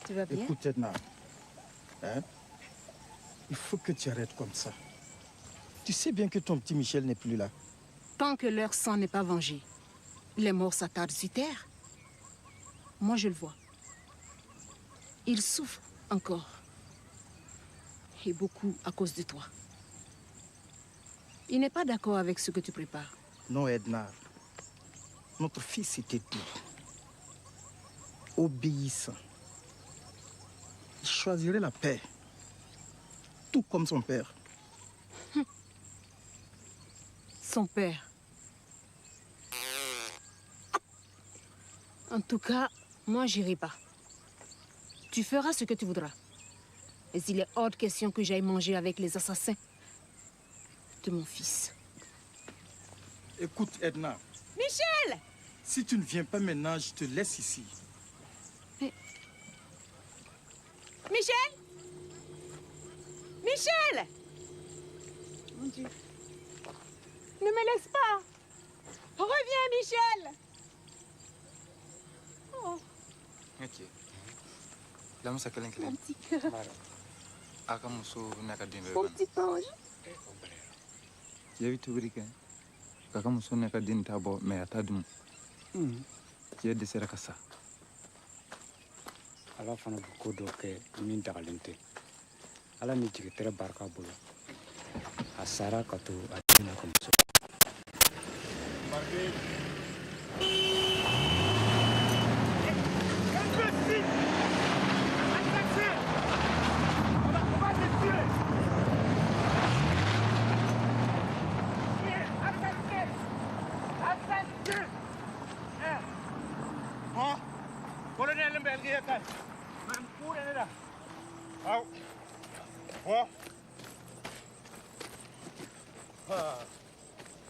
Tu vas bien? Écoute, Edna, hein? Il faut que tu arrêtes comme ça. Tu sais bien que ton petit Michel n'est plus là. Tant que leur sang n'est pas vengé, les morts s'attardent sur terre. Moi, je le vois. Il souffre encore. Et beaucoup à cause de toi. Il n'est pas d'accord avec ce que tu prépares. Non, Edna. Notre fils était doux, obéissant. Il choisirait la paix, tout comme son père. Son père. En tout cas, moi, j'irai pas. Tu feras ce que tu voudras. Mais il est hors de question que j'aille manger avec les assassins de mon fils. Écoute, Edna. Michel! Si tu ne viens pas maintenant, je te laisse ici. Mais... Michel! Michel! Mon Dieu. Ne me laisse pas! Reviens, Michel! Oh. Ok. Mon petit cœur. Mon petit ange. J'ai vu que kaka muso ne ka den ta bɔ mais a ta dum cɛ dɛsɛra ka sa ala fana bɛ ko dɔ kɛ min dagalen tɛ ala ni jigitɛrɛ barika bolo a sara ka to a denna ka muso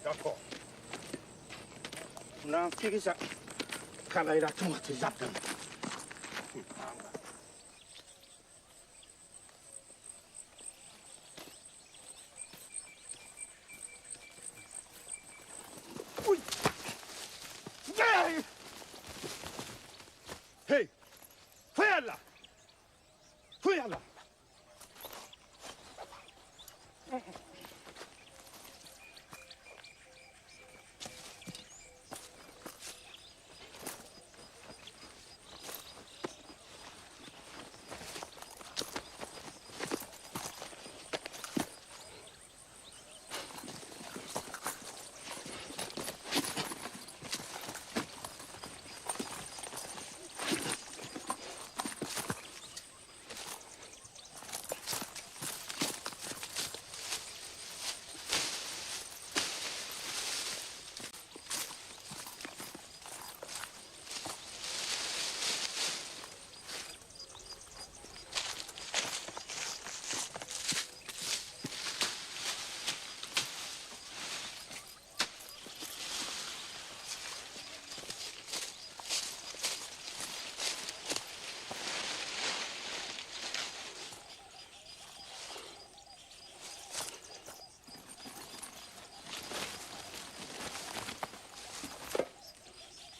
D'accord. Non, c'est ça. Quand il a tout, tu zappes. Hey! Fais là! Fais là!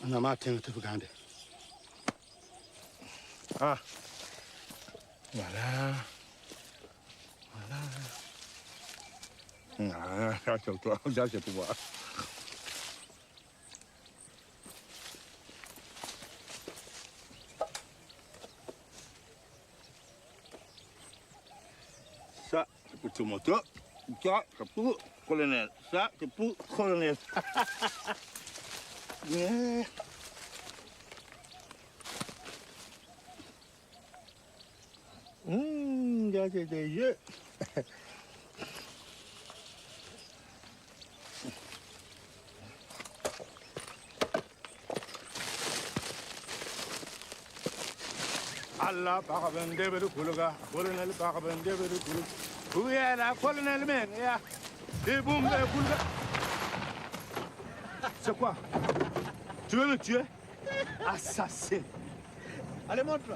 On a matin tout regardé. Ah. Voilà. Voilà. Ah, ça c'est toi. Ça c'est pour moi. Ça, c'est pour tout moto. Ça, c'est pour colonel. Ça, c'est pour colonel. Yeah. J'ai des yeux. Allah paraben deberu kuluga, colonel paraben deberu kuluga. Où est la colonel men? Ya. Et boum, kuluga. C'est quoi? Tu veux me tuer? Assassin. Allez, montre-le.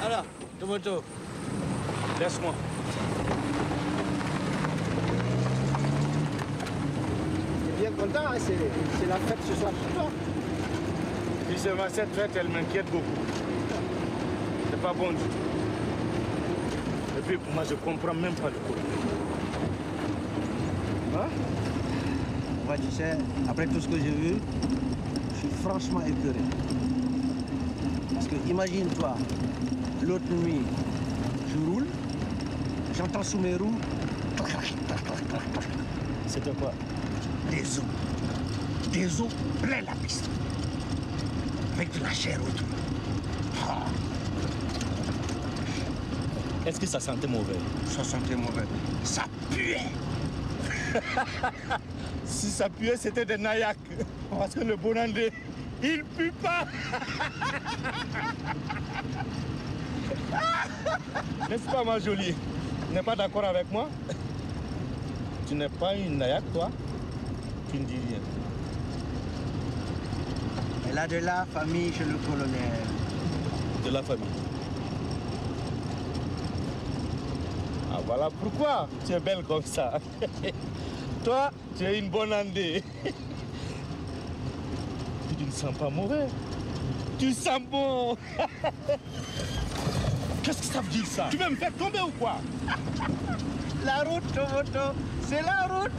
Alors, Tomoto. Laisse-moi. C'est bien content, hein, c'est la fête ce soir pour toi. Puis seulement cette fête, elle m'inquiète beaucoup. C'est pas bon du tout. Et puis moi, je comprends même pas le coup. Hein? Moi, tu sais, après tout ce que j'ai vu, je suis franchement écœuré. Parce que imagine-toi, l'autre nuit, je roule, j'entends sous mes roues. C'était quoi? Des os. Des os plein la piste. Avec de la chair autour. Oh. Est-ce que ça sentait mauvais? Ça sentait mauvais. Ça puait. Si ça puait, c'était des naïaks. Parce que le bonandé, il pue pas. N'est-ce pas, ma jolie? Tu n'es pas d'accord avec moi? Tu n'es pas une naïak, toi? Tu ne dis rien. Elle a de la famille chez le colonel. De la famille. Ah, voilà pourquoi tu es belle comme ça. Toi, tu es une bonne andée. Tu ne sens pas mauvais. Tu sens bon. Qu'est-ce que ça veut dire ça? Tu veux me faire tomber ou quoi? La route, Tomoto, c'est la route.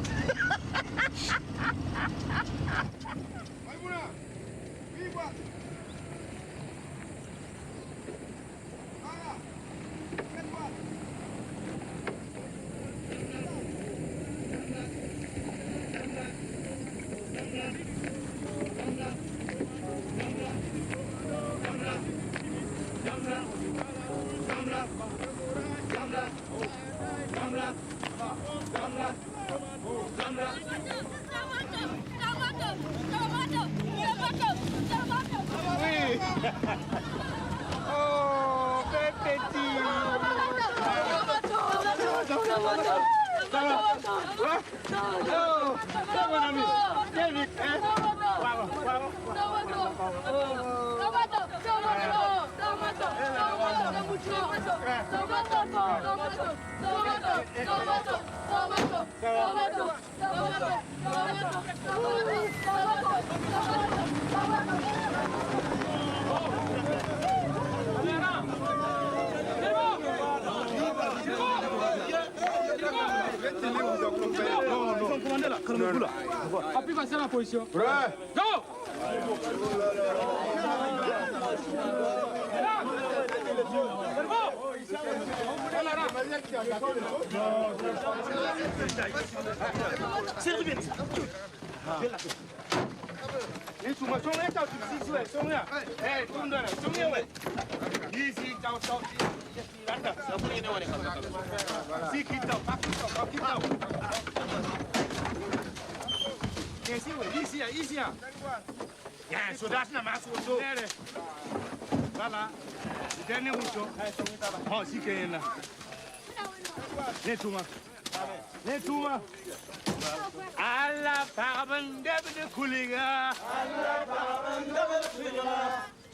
Oh, petit. Ça, mon ami. Viens vite, hein? Ils ont commandé là, calmez-vous là. Appuie, passez la position. Go! Voilà, le dernier rouleau. Oh, si qu'il y en a. Nettouma. Nettouma. Allah parabandebe de kuliga. Allah parabandebe de kuliga.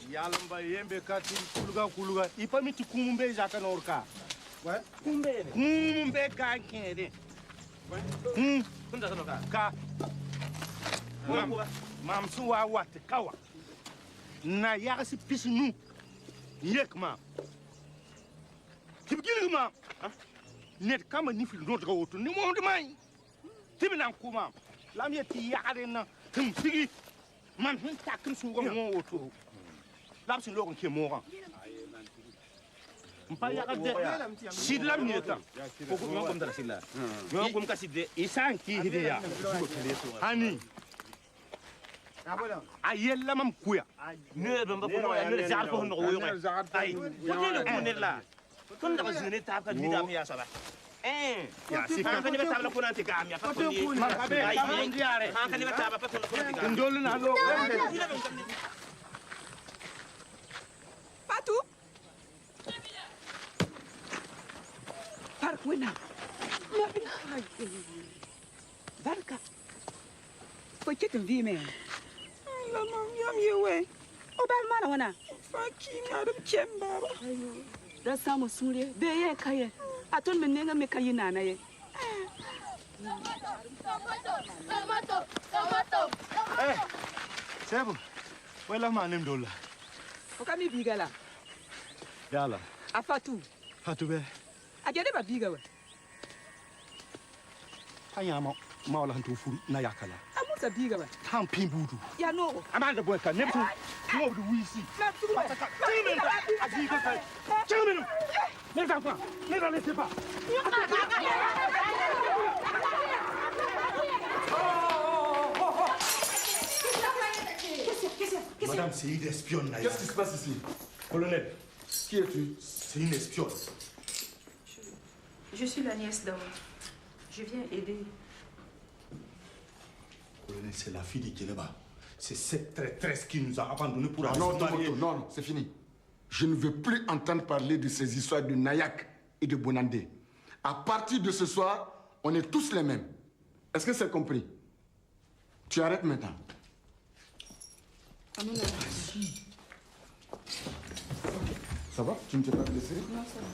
Yalamba yembe kati kuluga. Ipamiti kumbe jaka norka. Ouais. Kumbe ka kende. Kunda sanoka. Ka. Mam suwa wat kawa. Na yagasi pisinu. Yek ma. Tibgil ma. Net kama ni fil not gawoto ni mo de mai. Tibina kuma. Lam yeti yagare na. Tum sigi. Man hin takin su go mo woto. Lam sin logon ke mo ran. Mpa yagade. Sidlam ni ta. Ko ko ngom dara silla. Ngom kom kaside isan ki hideya. Ani. Ayella mam kuya. Ne bamba ko ya ne jaar ko no wo ngai. Ay, ko ne ko ne la. Kon da zune ta ka bidam ya saba. Ya si kan ni beta la ko na tika am ya fa ko ni. Ay, ndiare. Kan ni beta ba fa ko na tika. Ndol na lo. Fatou. Park wena. Barka. Ko kitin vi me. La mam yam yewe. O bal mana wana. Faki madam chembaba. Da samu sure be ye kaye. Aton men nenga me kayi nana ye. Tomato. C'est bon. Voilà, ma nem dola. Okami biga la. Yala. A Fatou. Fatou be. A jade ba biga wa. Anya ma wala hantu fu na yakala. A musa biga wa. Tan pimbudu. Ya no. Amanda boy ka nem tu. No du wisi. Na tu wa. Tiens, mes enfants, ne la laissez pas. Madame, c'est une espionne. Qu'est-ce qui se passe ici? Colonel, Qui es-tu? c'est une espionne. Je suis la nièce d'Aoud. Je viens aider. Colonel, c'est la fille de Djeleba. C'est cette traîtresse qui nous a abandonnés pour aller Non, se marier. non, c'est fini. Je ne veux plus entendre parler de ces histoires de Nayak et de Bonandé. À partir de ce soir, on est tous les mêmes. Est-ce que c'est compris? Tu arrêtes maintenant. Ça va? Tu ne t'es pas blessé? Non, ça va.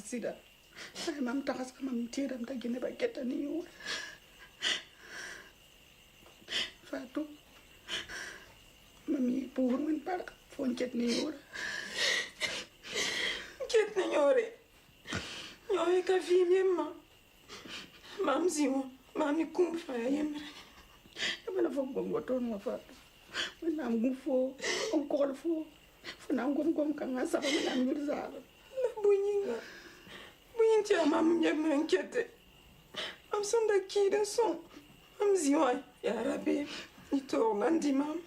Sida. Mam taxas ka mam tiram ta gene ba getani yo. Fatou. Mami pour min par fon getni yo. Getni yore. Yoy ka fi memma. Mam ziwo, mami kum fa yemre. Bala fo gongo ton wa Fatou. Nam gufo, on kol fo. Fana gom kan asa ba nam yurza. Bunyinga. Bunyinga mam nyam nkete. Am sonda kiden son. Am ziwa ya rabbi. Ni to nandi mam.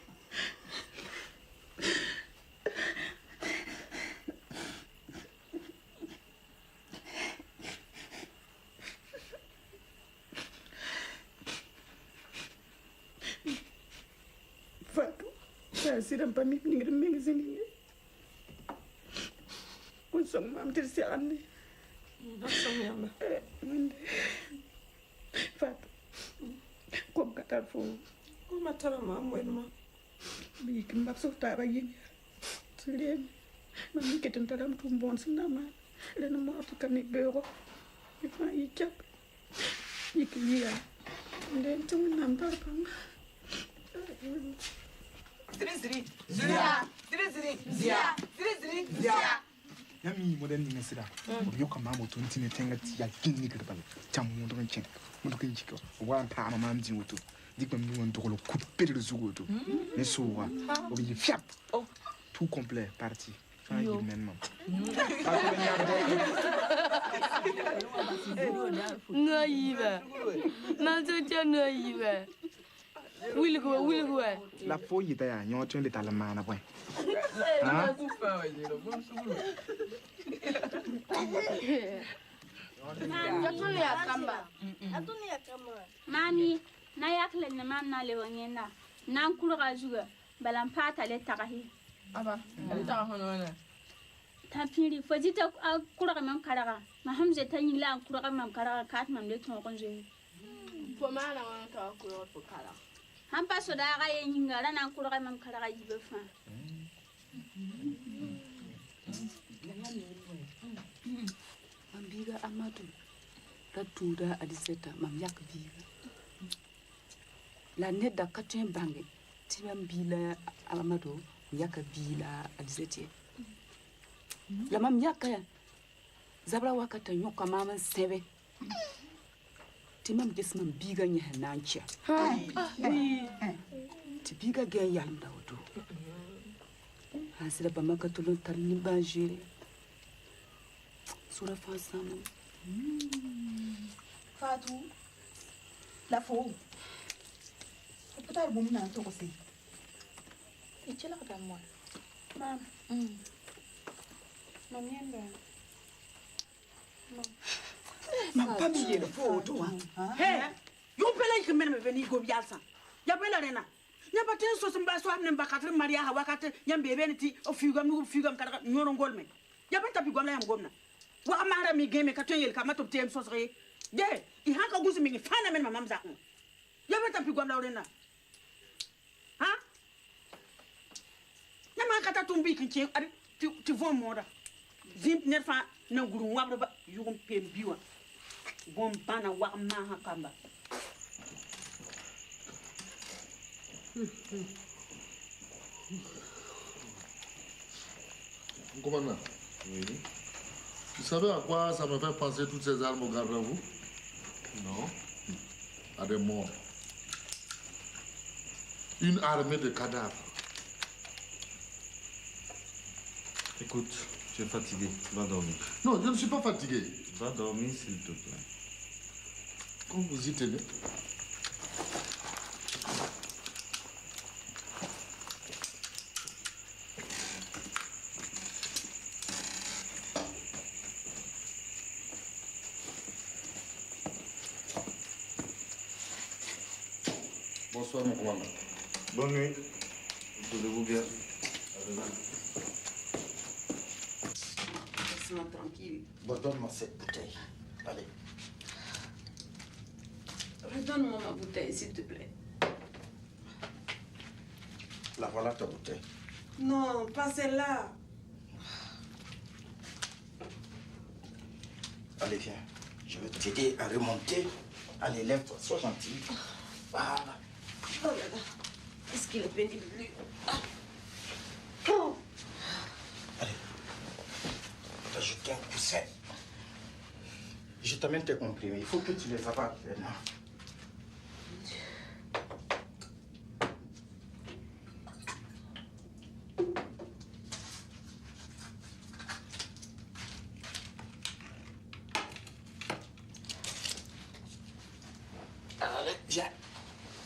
Fatou. Ça c'est pas mi ngir mengizini. Song mam tir si ande song yamba fat ko gatal fo ko matara mam wenma bi kim bab so ta ba yin tlen mam keten taram tum bon sinama le no mo to ni beuro ni fa yi chap yikliya nden tum nam tar pang Ziri zia. Yami modern ni sira. Yo kama moto ntine tenga ti ya gini kirbal. Cham mo don chen. Mo do kinjiko. Wa ta ma mam din woto. Dikbam ni won dokolo couper le zugoto. Ne so wa. O bi fiap. Tout complet parti. Fa yi même. Naïve. Manzo naïve. Wilgo. La foyi ta ya nyo chen le talamana point. Mami, na yakle na mam na lewanyena. Nan kura juga balam pata le takahi. Aba, ta hono na. Tapiri fajita kura mam karaga. Ma hamze tanyila kura mam karaga kat mam le ton konje. Fo mana wan ka kura fo kala. Hampa soda ga yingara nan kura mam karaga yibe fa. Mambiga Amadou. La tuda adiseta mam yak biga. La neda katen bange. Ti mambila Amadou yaka bila adiseti. La mam yaka zabra wakata nyoka mama sebe. Ti mam gis mam biga nya nancha. Ti biga gen yam da wodo. Hasira bamaka tulon tarni bajere. Sura façon. Fatou. La fo. Peut-être bon na to aussi. Et tu l'as dans moi. Mam. Mam yenda. Pas bien de photo. Hey, you pay like a man when you go Yalsa. Yabella. Yapatin so some baswap and Bakatri Maria Hawakate, Yam Baby, or Fugam, Nuron Goldman. Yapata Pigona and Gomna. What a matter me game a cattle come out of James Sosre. There, he had a goose me, Fana and my mam's at home. Yapata Pigona. Huh? Namakata to be can to form more. Zimp never no good wabba, you won't pay viewer. One banner, one man, Kamba. Commandant, oui. Vous savez à quoi ça me fait penser toutes ces armes au garde à vous? Non. À des morts. Une armée de cadavres. Écoute, tu es fatigué, va dormir. Non, je ne suis pas fatigué. Va dormir s'il te plaît. Comme vous y tenez. Bonsoir, mon commandant. Bonne nuit. Posez-vous bien. À demain. Laisse-moi tranquille. Bon, donne-moi cette bouteille. Allez. Redonne-moi ma bouteille, s'il te plaît. La voilà ta bouteille. Non, pas celle-là. Allez, viens. Je vais t'aider à remonter. Allez, lève-toi, sois gentil. Voilà. Oh là là, est-ce qu'il est pénible, lui? Allez, je vais t'ajouter un coussin. Je t'amène tes comprimés. Il faut que tu les avales maintenant. Allez, viens.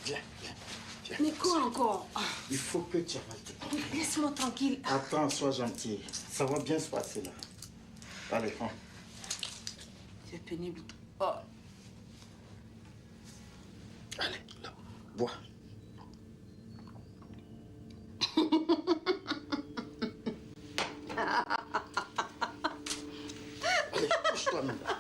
Viens. Mais quoi encore? Il faut que tu avales tes comprimés. Laisse-moi tranquille. Attends, sois gentil. Ça va bien se passer là. Allez, prends. C'est pénible. Oh. Allez, là, bois. Allez, couche-toi maintenant.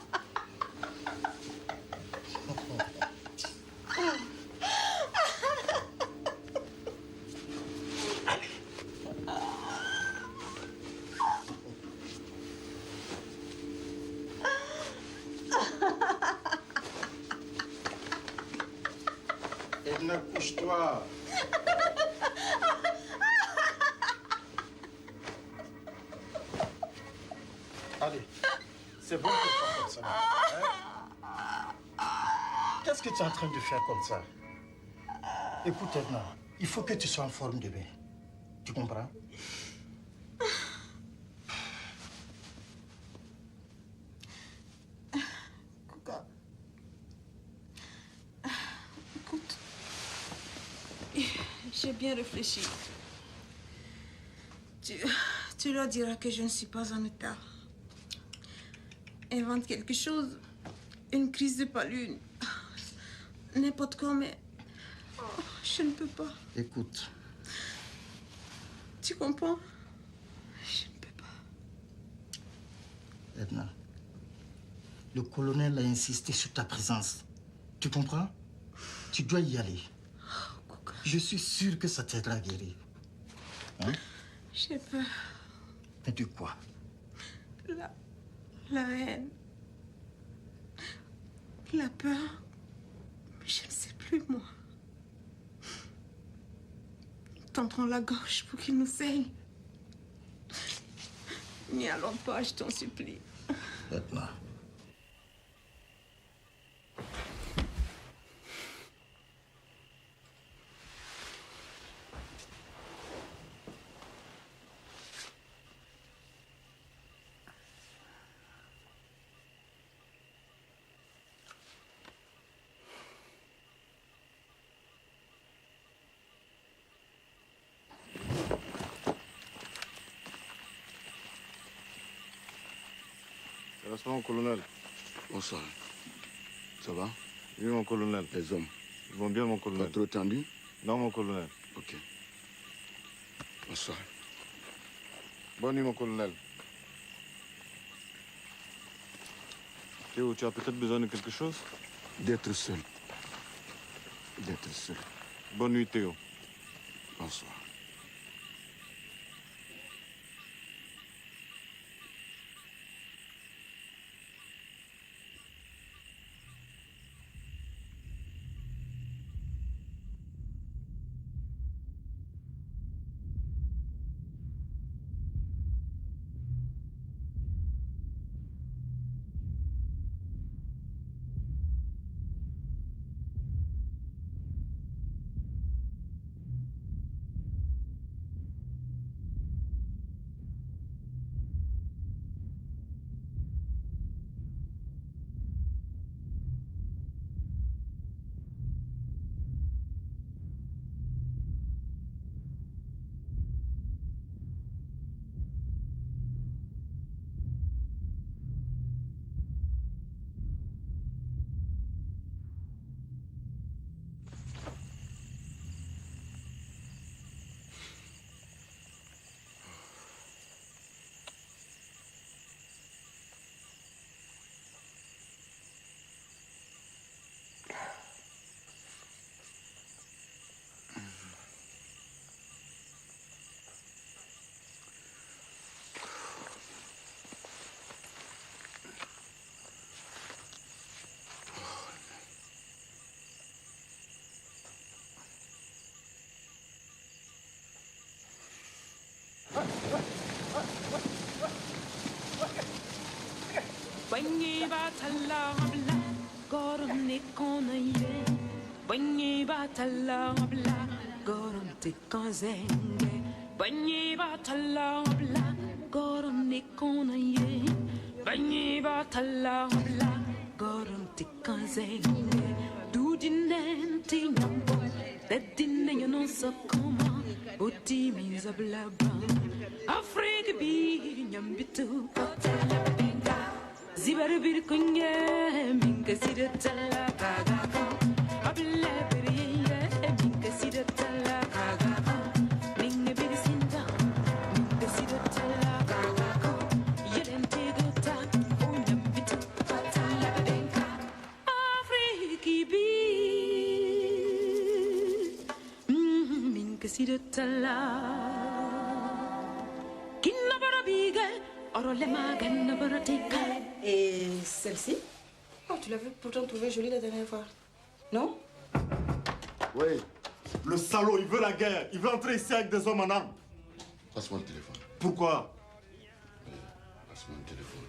Edna, couche-toi. Allez, c'est bon que tu fasses comme ça. Hein? Qu'est-ce que tu es en train de faire comme ça? Écoute, Edna, il faut que tu sois en forme demain. Tu comprends? Kouka. Écoute, j'ai bien réfléchi. Tu leur diras que je ne suis pas en état. Invente quelque chose, une crise de paludisme, n'importe quoi, mais je ne peux pas. Écoute. Tu comprends? Je ne peux pas. Edna, le colonel a insisté sur ta présence. Tu comprends? Tu dois y aller. Je suis sûr que ça t'aidera à guérir. Hein? J'ai peur. Mais de quoi? La haine. La peur. Je ne sais plus, moi. Tendrons la gorge pour qu'il nous saigne. N'y allons pas, je t'en supplie. Edna. Restons, colonel. Bonsoir. Ça va? Oui, mon colonel. Les hommes? Ils vont bien, mon colonel. Pas trop tendu? Non, mon colonel. Ok. Bonsoir. Bonne nuit, mon colonel. Théo, tu as peut-être besoin de quelque chose? D'être seul. D'être seul. Bonne nuit, Théo. Bonsoir. Banyi batalla habla goron ne konaye Banyi batalla habla goron te kanzenge Banyi batalla habla goron ne konaye Banyi batalla habla goron te kanzenge Dudinen te nyambo Dedine yonon sakoma Oti miza blabra Afrika bi nyambitu patala Zibar bir kunye minka sida tala kaga abla bir ye minka sida tala kaga minga bir sinda minka sida tala kaga yelen tegota onyam bitu patala benka Afriki bi minka sida tala kinna barabiga orole magana baratika. Et celle-ci? Oh, tu l'avais pourtant trouvée jolie la dernière fois. Non? Oui. Le salaud, il veut la guerre. Il veut entrer ici avec des hommes en armes. Passe-moi le téléphone. Pourquoi? Passe-moi le téléphone.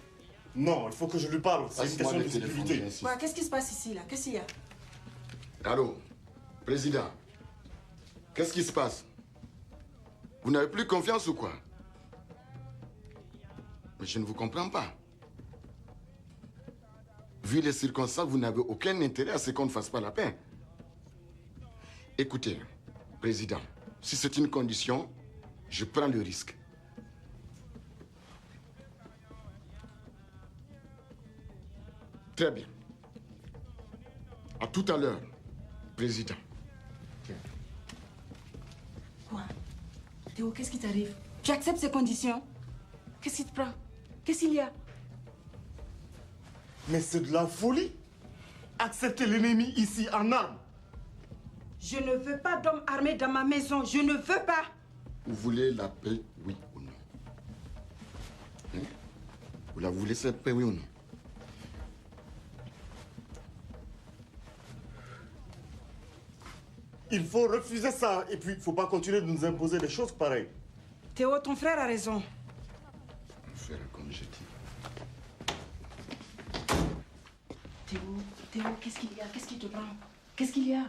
Non, il faut que je lui parle. C'est une question de sécurité. Ouais, qu'est-ce qui se passe ici, là? Qu'est-ce qu'il y a? Allô, président. Qu'est-ce qui se passe? Vous n'avez plus confiance ou quoi? Mais je ne vous comprends pas. Vu les circonstances, vous n'avez aucun intérêt à ce qu'on ne fasse pas la paix. Écoutez, président, si c'est une condition, je prends le risque. Très bien. À tout à l'heure, président. Quoi? Théo, qu'est-ce qui t'arrive? Tu acceptes ces conditions? Qu'est-ce qui te prend? Qu'est-ce qu'il y a? Mais c'est de la folie. Accepter l'ennemi ici en armes. Je ne veux pas d'hommes armés dans ma maison. Je ne veux pas. Vous voulez la paix, oui ou non? Hein? Vous la voulez cette paix, oui ou non? Il faut refuser ça. Et puis, il ne faut pas continuer de nous imposer des choses pareilles. Théo, ton frère a raison. Faire comme je dis. Théo, qu'est-ce qu'il y a? Qu'est-ce qui te prend? Qu'est-ce qu'il y a?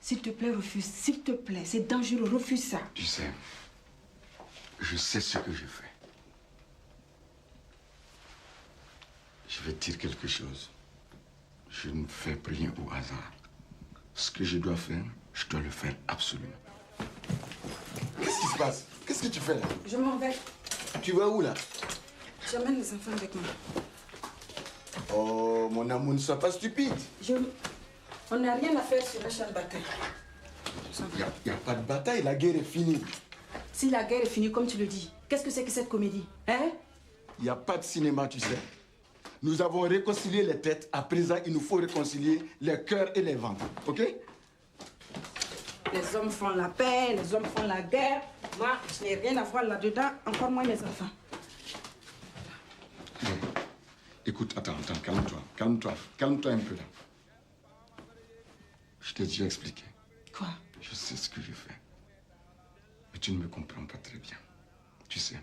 S'il te plaît, refuse. S'il te plaît, c'est dangereux. Refuse ça. Tu sais, je sais ce que je fais. Je vais te dire quelque chose. Je ne fais rien au hasard. Ce que je dois faire, je dois le faire absolument. Qu'est-ce qui se passe? Qu'est-ce que tu fais là? Je m'en vais. Tu vas où là? J'amène les enfants avec moi. Oh, mon amour, ne sois pas stupide. On n'a rien à faire sur le champ de bataille. Il n'y a pas de bataille, la guerre est finie. Si la guerre est finie, comme tu le dis, qu'est-ce que c'est que cette comédie? Hein? Il n'y a pas de cinéma, tu sais. Nous avons réconcilié les têtes. À présent, il nous faut réconcilier les cœurs et les ventres. OK? Les hommes font la paix, les hommes font la guerre. Moi, je n'ai rien à voir là-dedans, encore moins mes enfants. Bon. Écoute, attends, calme-toi un peu là. Je t'ai déjà expliqué. Quoi? Je sais ce que je fais. Mais tu ne me comprends pas très bien. Tu sais,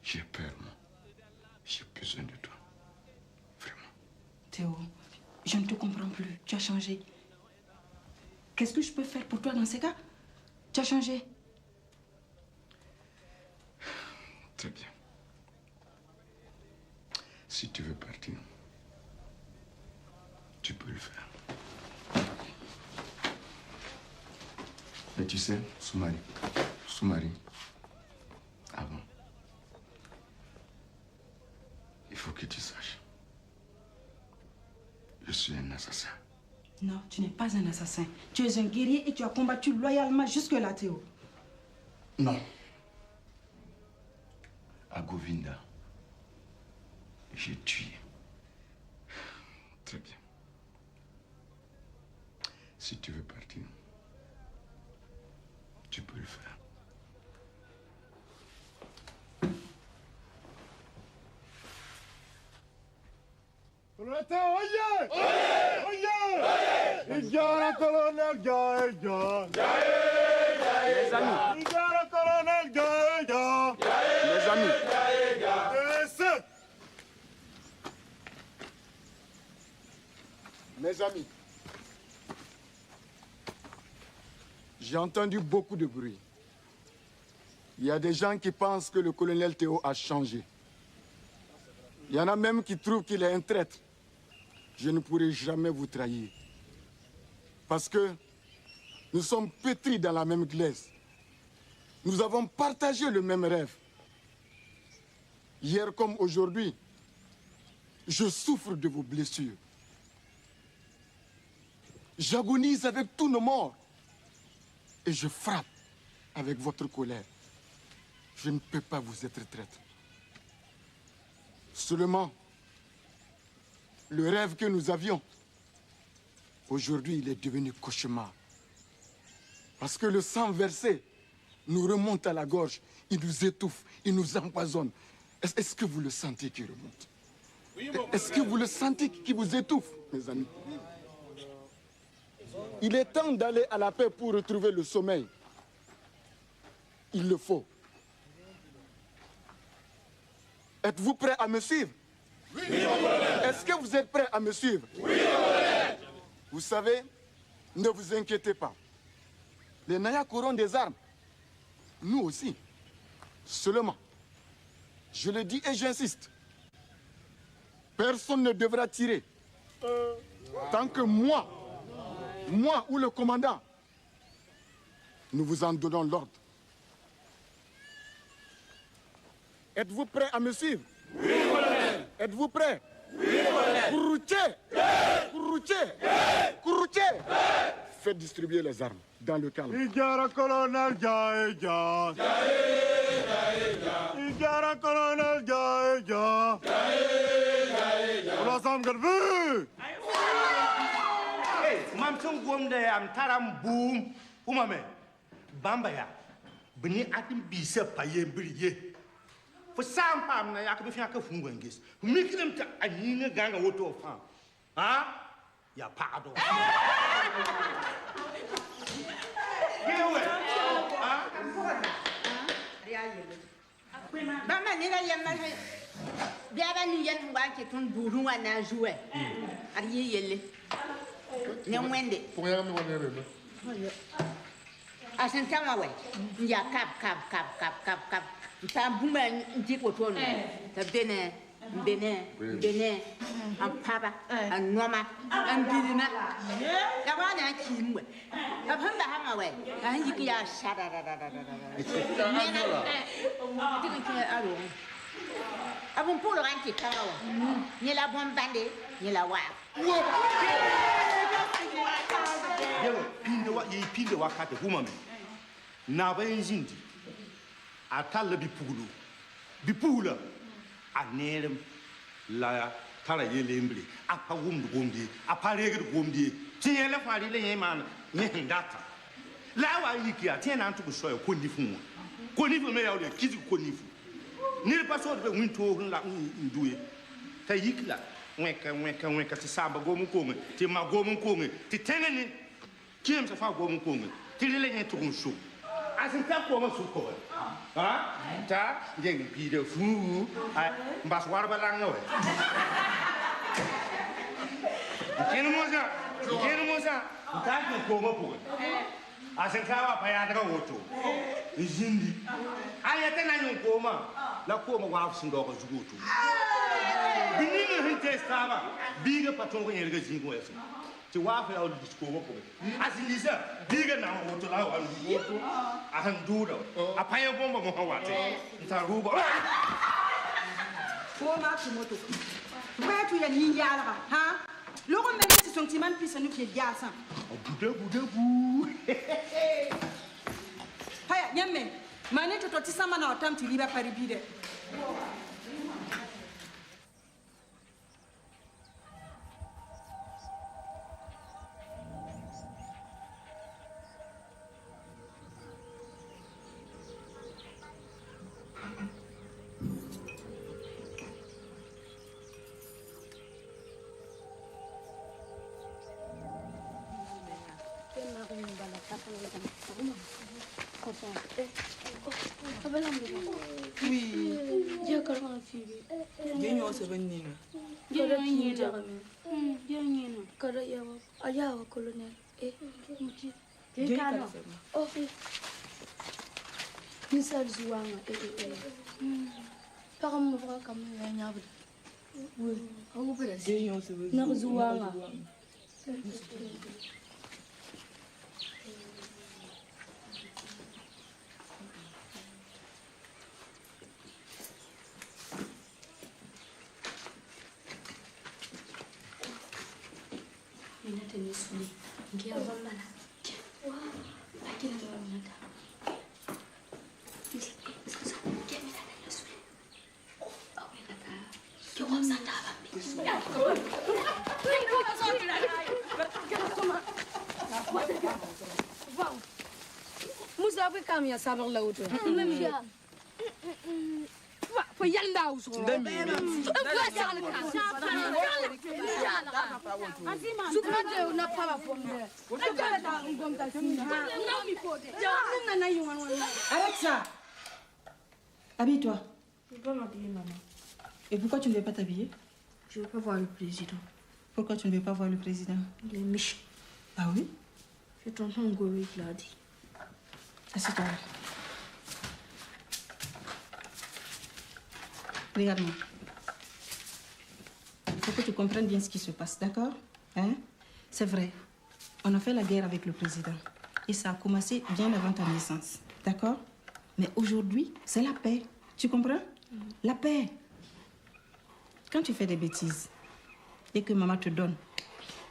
j'ai peur, moi. J'ai besoin de toi. Vraiment. Théo, je ne te comprends plus. Tu as changé. Qu'est-ce que je peux faire pour toi dans ces cas? Tu as changé. Très bien. Si tu veux partir, tu peux le faire. Mais tu sais, Soumari, avant, il faut que tu saches, je suis un assassin. Non, tu n'es pas un assassin. Tu es un guerrier et tu as combattu loyalement jusque-là, Théo. Non. À Govinda, j'ai tué. Très bien. Si tu veux partir, tu peux le faire. Mes amis, j'ai entendu beaucoup de bruit. Il y a des gens qui pensent que le colonel Théo a changé. Il y en a même qui trouvent qu'il est un traître. Je ne pourrai jamais vous trahir. Parce que nous sommes pétris dans la même glaise. Nous avons partagé le même rêve. Hier comme aujourd'hui, je souffre de vos blessures. J'agonise avec tous nos morts. Et je frappe avec votre colère. Je ne peux pas vous être traître. Seulement, le rêve que nous avions, aujourd'hui, il est devenu cauchemar. Parce que le sang versé nous remonte à la gorge, il nous étouffe, il nous empoisonne. Est-ce que vous le sentez qui remonte? Est-ce que vous le sentez qui vous étouffe, mes amis? Il est temps d'aller à la paix pour retrouver le sommeil. Il le faut. Êtes-vous prêts à me suivre? Oui, est-ce que vous êtes prêts à me suivre? Oui, vous savez, ne vous inquiétez pas. Les Nayak auront des armes. Nous aussi. Seulement, je le dis et j'insiste, personne ne devra tirer. Tant que moi ou le commandant, nous vous en donnons l'ordre. Êtes-vous prêts à me suivre? Oui, colonel. Êtes-vous prêts? Oui, colonel. Kourouché. Faites distribuer les armes dans le calme. Igara colonel, Igara colonel, mam tun gomda ya am taram boom umame bamba ya bini atin bisa paye briye fo sam pam na yak bi fi aka fungu ngis mikrim ta anyinga ganga woto fa ha ya pado gewe ha bamba ni ga yamma biaba ni yan wa ke tun buru wa na jouer ari yelle Nyamwende. Pourquoi me wane rebe? Asentama we. Ya kap. Ta buma ndiko tono. Ta bene. Ampaba, anoma, andina. Ya wana kimwe. Abamba hama we. Anjiki ya shada. Nena. Diko kile aro. Abon pour le ranki karawa. Ni la bombe bandée, ni la wa. Pinde wakati humame. Na bayin zindi. Atalla bipula. Anerem la tara yelembli. Apa wumdi. Apa regel wumdi. Tiens la fari le yeman. Nyendata. La wa yikia tiens antu ko soyo konifu. Konifu me yawle kizi konifu. Ni pas so de winto la nduye. Ta yikla. Weka ti samba gomu konge. Ti ma gomu konge. Ti tengeni. Kiem sa fa gomu konge. Ti le nyen tukun sho. Asin ta ko ma su ko. Ha? Ta jeng bi de fu. Ai mbas war ba lang we. Kenu moza. Ta ko ma po. Asin ka wa pa ya daga woto. Izindi. Aya ta na nyon ko ma. La ko ma wa sin do ko zugoto. Binini hinte staba. Biga patron ko yerga zingo yesa. Ti wa fa ya disko ko. Asilisa biga na woto la wa woto. Ahan dura. Apaya bomba mo hawate. Ntaruba. Ko ma tu moto. Wa tu ya ninjala ha? Loko meme ti sentiment pisa nu ke diasa. Buda. Haya nyemme. Mane to tisama na otam ti liba paribide. Oui. Dia kalau sini. Dia nyawa sebenarnya. Dia nyina. Dia nyina. Kalau ya ayah kolonel. Mungkin. Dia kalau. Oh. Misal zuanga. Para me voir comme un arbre. Oui. Aku berasa. Dia nyawa sebenarnya. Nak zuanga. Musa akwai kam ya sabar lauto. Fa yanda uso. Sukade na pala fombe. Alexa, habille-toi. Je peux m'habiller, maman. Et pourquoi tu ne veux pas t'habiller? Je ne veux pas voir le président. Pourquoi tu ne veux pas voir le président? Il est méchant. Ah oui? C'est tonton Ngoué qui l'a dit. Assieds-toi. Regarde-moi. Il faut que tu comprennes bien ce qui se passe, d'accord? Hein? C'est vrai. On a fait la guerre avec le président. Et ça a commencé bien avant ta naissance. D'accord? Mais aujourd'hui, c'est la paix. Tu comprends? La paix. Quand tu fais des bêtises et que maman te donne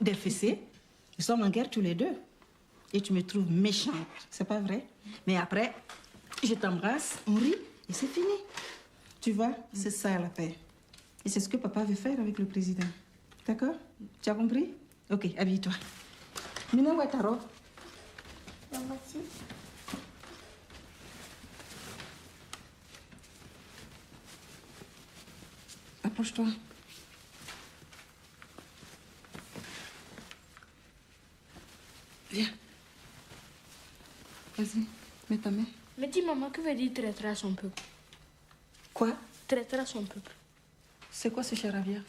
des fessées, nous sommes en guerre tous les deux. Et tu me trouves méchante. C'est pas vrai? Mais après, je t'embrasse, on rit et c'est fini. Tu vois, c'est ça la paix. Et c'est ce que papa veut faire avec le président. D'accord? Tu as compris? Ok, habille-toi. Mina, où est ta robe? Approche-toi. Viens. Vas-y, mets ta main. Mais dis maman, que veut dire traître à son peuple? Quoi? Traître à son peuple. C'est quoi ce charabia?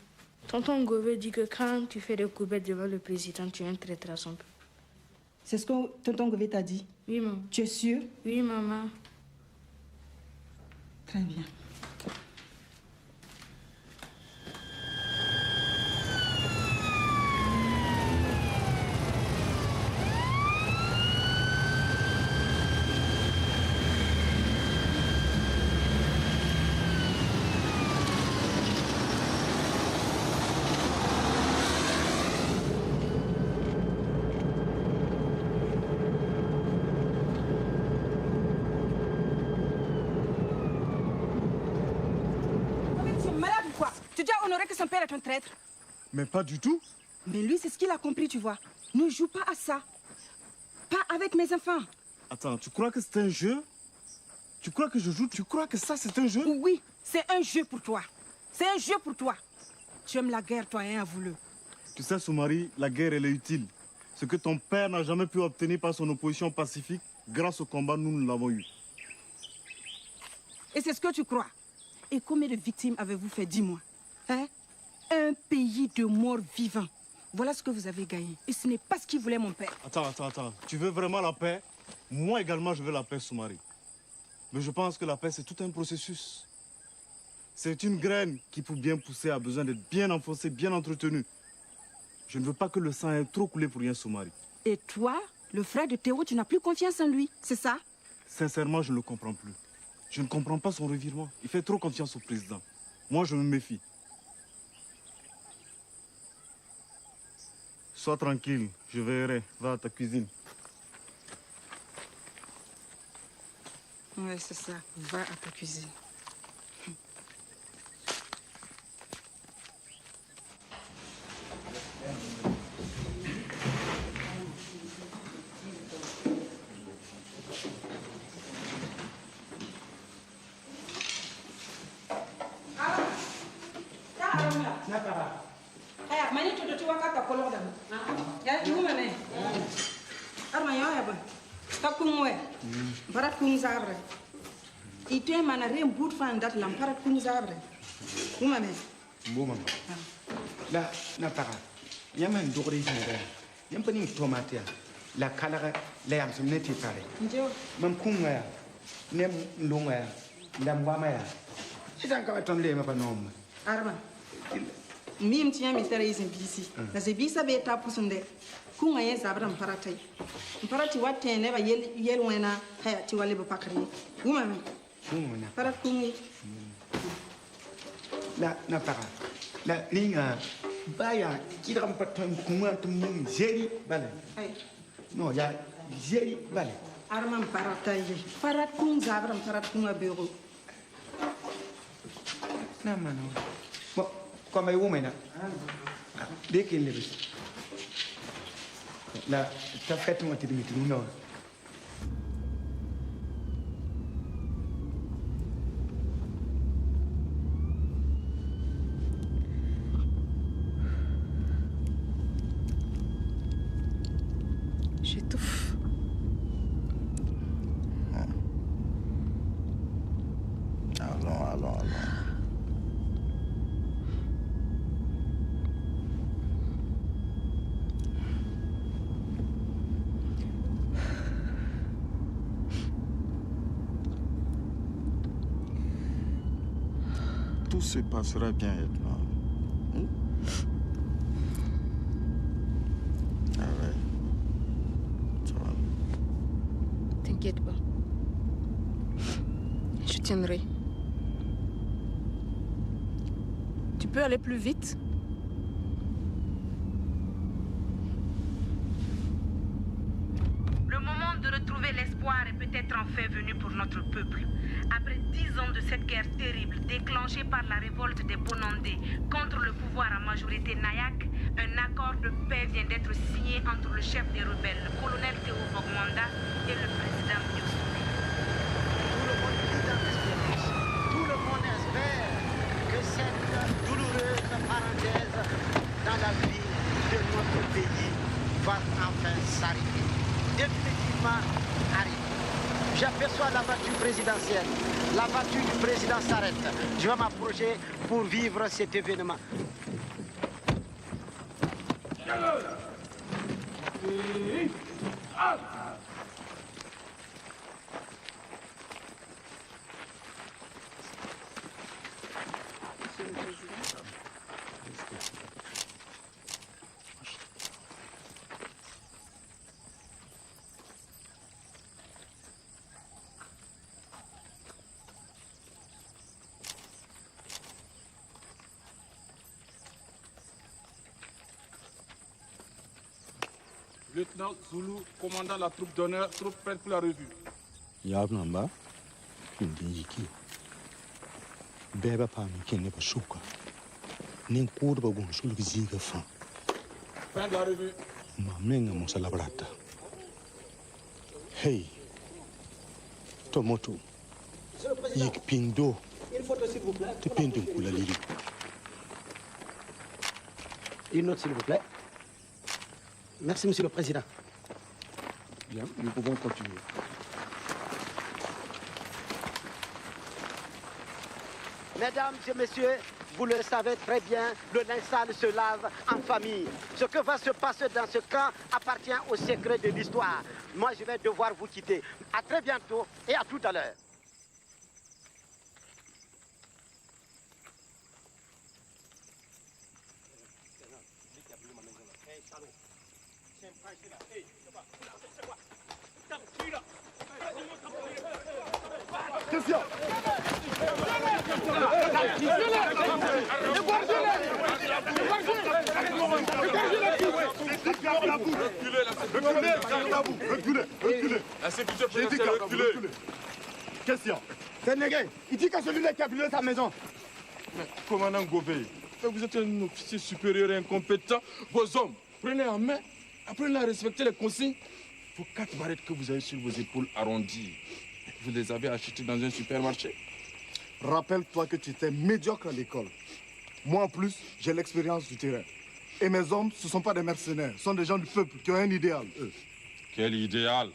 Tonton Ngoué dit que quand tu fais des coupettes devant le président, tu es un traître à son peuple. C'est ce que tonton Ngoué t'a dit? Oui, maman. Tu es sûre? Oui, maman. Très bien. Tu dois honorer que son père est un traître. Mais pas du tout. Mais lui, c'est ce qu'il a compris, tu vois. Ne joue pas à ça. Pas avec mes enfants. Attends, tu crois que c'est un jeu? Tu crois que je joue? Tu crois que ça, c'est un jeu? Oui, c'est un jeu pour toi. C'est un jeu pour toi. Tu aimes la guerre, toi, hein, avoue-le. Tu sais, Soumari, la guerre, elle est utile. Ce que ton père n'a jamais pu obtenir par son opposition pacifique, grâce au combat, nous l'avons eu. Et c'est ce que tu crois. Et combien de victimes avez-vous fait, dis-moi? Hein? Un pays de morts vivants. Voilà ce que vous avez gagné. Et ce n'est pas ce qu'il voulait mon père. Attends. Tu veux vraiment la paix? Moi également, je veux la paix, Soumari. Mais je pense que la paix, c'est tout un processus. C'est une graine qui, pour bien pousser, a besoin d'être bien enfoncée, bien entretenue. Je ne veux pas que le sang ait trop coulé pour rien, Soumari. Et toi, le frère de Théo, tu n'as plus confiance en lui, c'est ça? Sincèrement, je ne le comprends plus. Je ne comprends pas son revirement. Il fait trop confiance au président. Moi, je me méfie. Sois tranquille, je verrai. Va à ta cuisine. Oui, c'est ça. Va à ta cuisine. Barat kung zabre. Itu yang mana rem but fan dat lamparat kung zabre. Uma me. Buma. La na para. Yaman dogri jere. Yam pani tomate. La kala la yam some neti pare. Njo. Mam kunga ya. Nem lunga ya. Lam wama ya. Sidan ka ton le ma pa nom. Arma. Mim tiya mi tere izin bisi. Na se bisa be ta pusunde. Kunga ye zabra mparatai. Mparati wate ne ba yel wena ha ti wale ba pakari. Uma me. Uma. Parat kungi. La na para. La linga baya kidram paton kunga tum zeri bale. Ai. No ya zeri bale. Arma mparatai. Parat kung zabra mparat kunga bero. Na mano. Mo ko mai uma na. Dekin le bis. La ta fête moi tu non. J'étouffe. Allons. Tout se passera bien, Edna. Ah ouais. Ça va. T'inquiète pas. Je tiendrai. Tu peux aller plus vite? Le moment de retrouver l'espoir est peut-être enfin venu pour notre peuple. Après 10 ans de cette guerre terrible déclenchée par la révolte des Bonandés contre le pouvoir à majorité Nayak, un accord de paix vient d'être signé entre le chef des rebelles, le colonel Théo Bogmanda, et le président Youssou. Tout le monde espère que cette douloureuse parenthèse dans la vie de notre pays va enfin s'arrêter. Définitivement arrêter. J'aperçois la voiture présidentielle. La voiture du président s'arrête. Je vais m'approcher pour vivre cet événement. Lieutenant Zulu, commandant la troupe d'honneur, troupe prête pour la revue. Yabnamba, Indiki. Beba Pami Keneba Shuka. nin kuurba gun sulgu ziga fan ma menga mo salabrata hey tomoto yik pindo te pindin kula liri Une note, s'il vous plaît. Merci, Monsieur le Président. Bien, nous pouvons continuer. Mesdames et messieurs, vous le savez très bien, le linge sale se lave en famille. Ce que va se passer dans ce camp appartient au secret de l'histoire. Moi, je vais devoir vous quitter. À très bientôt et à tout à l'heure. Question. Reculez. La sécurité présidentielle, reculez. Question. Sénégal, il dit que celui-là qui a brûlé sa maison. Mais, commandant Gobey, vous êtes un officier supérieur et incompétent. Vos hommes, prenez en main, apprenez à respecter les consignes. Vos 4 barrettes que vous avez sur vos épaules arrondies, vous les avez achetées dans un supermarché. Rappelle-toi que tu étais médiocre à l'école. Moi, en plus, j'ai l'expérience du terrain. Et mes hommes, ce ne sont pas des mercenaires, ce sont des gens du peuple qui ont un idéal, eux. Quel idéal? De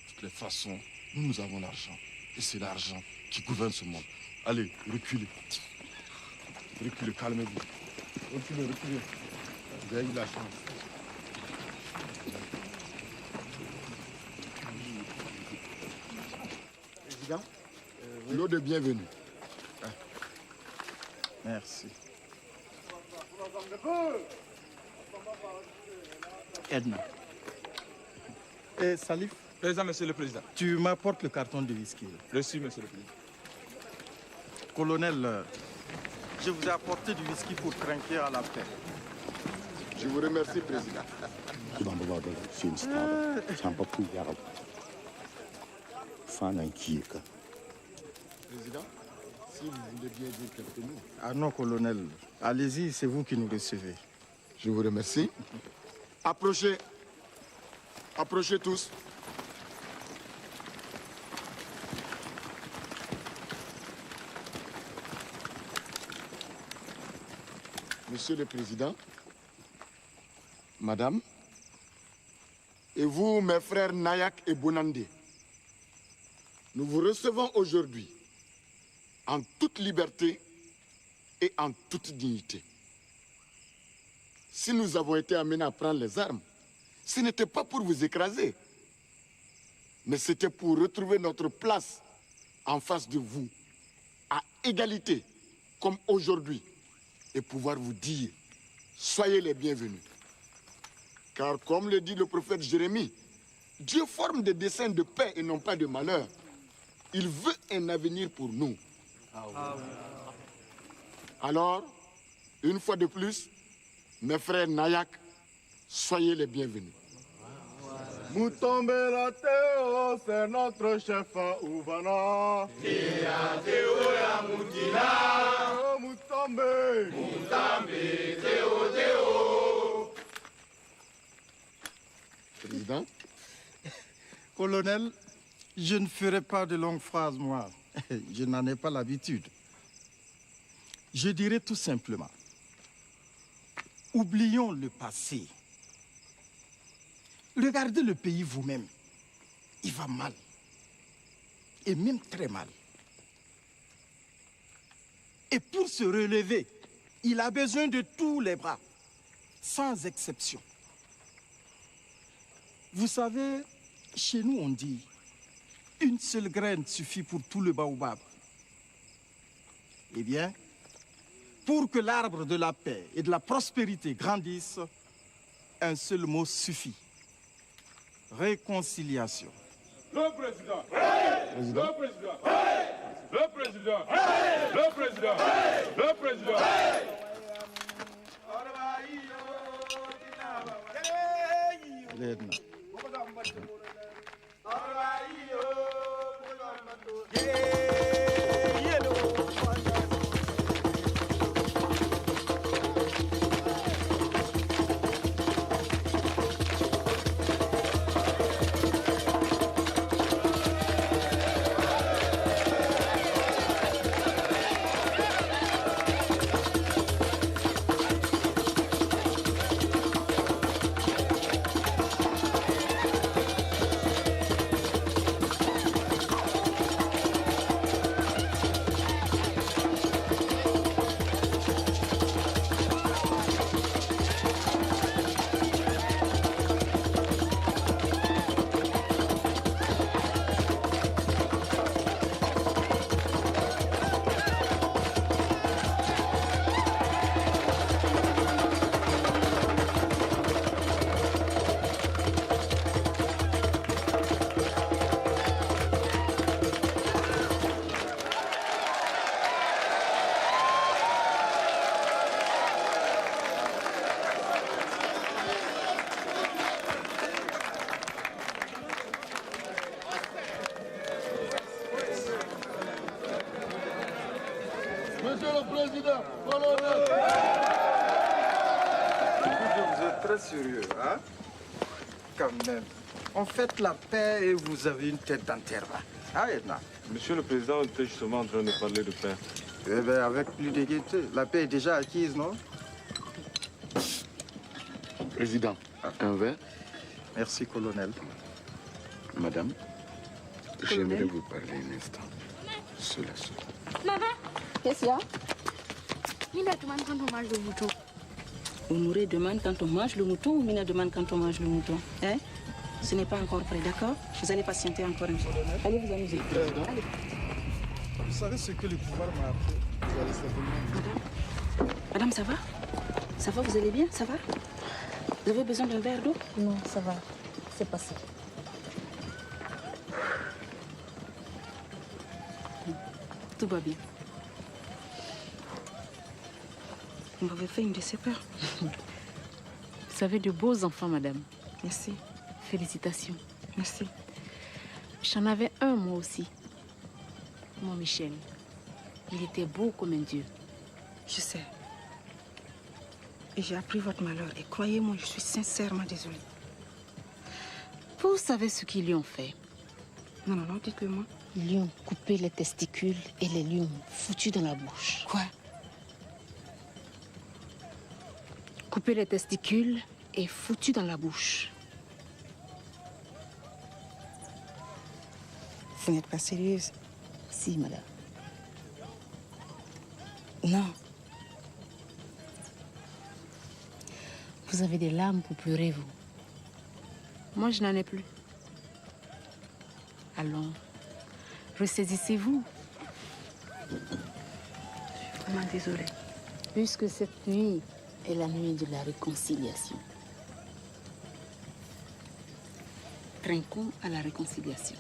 toutes les façons, nous avons l'argent. Et c'est l'argent qui gouverne ce monde. Allez, reculez. Reculez, calmez-vous. Reculez. Vous avez eu la chance. Président, l'eau de bienvenue. Merci. Edna. Et Salif? Présent, Monsieur le Président. Tu m'apportes le carton de whisky. Reçu, Monsieur le Président. Colonel, je vous ai apporté du whisky pour trinquer à la paix. Je vous remercie, Président. Président, si vous voulez bien dire quelques mots. Ah non, colonel. Allez-y, c'est vous qui nous recevez. Je vous remercie. Approchez. Approchez tous. Monsieur le Président, Madame, et vous, mes frères Nayak et Bonandé, nous vous recevons aujourd'hui en toute liberté et en toute dignité. Si nous avons été amenés à prendre les armes, ce n'était pas pour vous écraser, mais c'était pour retrouver notre place en face de vous, à égalité, comme aujourd'hui, et pouvoir vous dire, soyez les bienvenus. Car comme le dit le prophète Jérémie, Dieu forme des desseins de paix et non pas de malheur. Il veut un avenir pour nous. Alors, une fois de plus, mes frères Nayak, soyez les bienvenus. Moutombe la Théo, c'est notre chef à Ouvana. Tia Théo ya Moutila. Moutombe. Moutombe, Théo, Théo. Président. Colonel, je ne ferai pas de longues phrases, moi. Je n'en ai pas l'habitude. Je dirais tout simplement, oublions le passé. Regardez le pays vous-même. Il va mal. Et même très mal. Et pour se relever, il a besoin de tous les bras, sans exception. Vous savez, chez nous on dit, une seule graine suffit pour tout le baobab. Eh bien, pour que l'arbre de la paix et de la prospérité grandisse, un seul mot suffit. Réconciliation. Le président. Le président. Le président. Le président. Le président. L'Edna. Monsieur le Président, colonel. Vous êtes très sérieux, hein? Quand même. On fait la paix et vous avez une tête d'enterrement. Ah, Edna. Monsieur le Président, on était justement en train de parler de paix. Eh bien, avec plus de gaieté. La paix est déjà acquise, non? Président, un verre. Merci, colonel. Madame, j'aimerais vous parler un instant. Seul à seul. Maman, qu'est-ce qu'il y a? Mina demande quand on mange le mouton. Honoré demande quand on mange le mouton ou Mina demande quand on mange le mouton? Hein? Ce n'est pas encore prêt, d'accord? Vous allez patienter encore un peu. Allez vous amuser. Allez. Vous savez ce que le pouvoir m'a appris? Vous allez Madame. Madame, ça va? Ça va, vous allez bien? Ça va? Vous avez besoin d'un verre d'eau? Non, ça va. C'est passé. Tout va bien. Vous m'avez fait une de ces peurs. Vous avez de beaux enfants, madame. Merci. Félicitations. Merci. J'en avais un, moi aussi. Mon Michel. Il était beau comme un dieu. Je sais. Et j'ai appris votre malheur. Et croyez-moi, je suis sincèrement désolée. Vous savez ce qu'ils lui ont fait? Non, dites-le moi. Ils lui ont coupé les testicules et les lui ont foutu dans la bouche. Quoi? Coupé les testicules et foutu dans la bouche. Vous n'êtes pas sérieuse? Si, madame. Non. Vous avez des larmes pour pleurer, vous. Moi, je n'en ai plus. Allons, ressaisissez-vous. Je suis vraiment désolée. Puisque cette nuit est la nuit de la réconciliation. Trinquons à la réconciliation.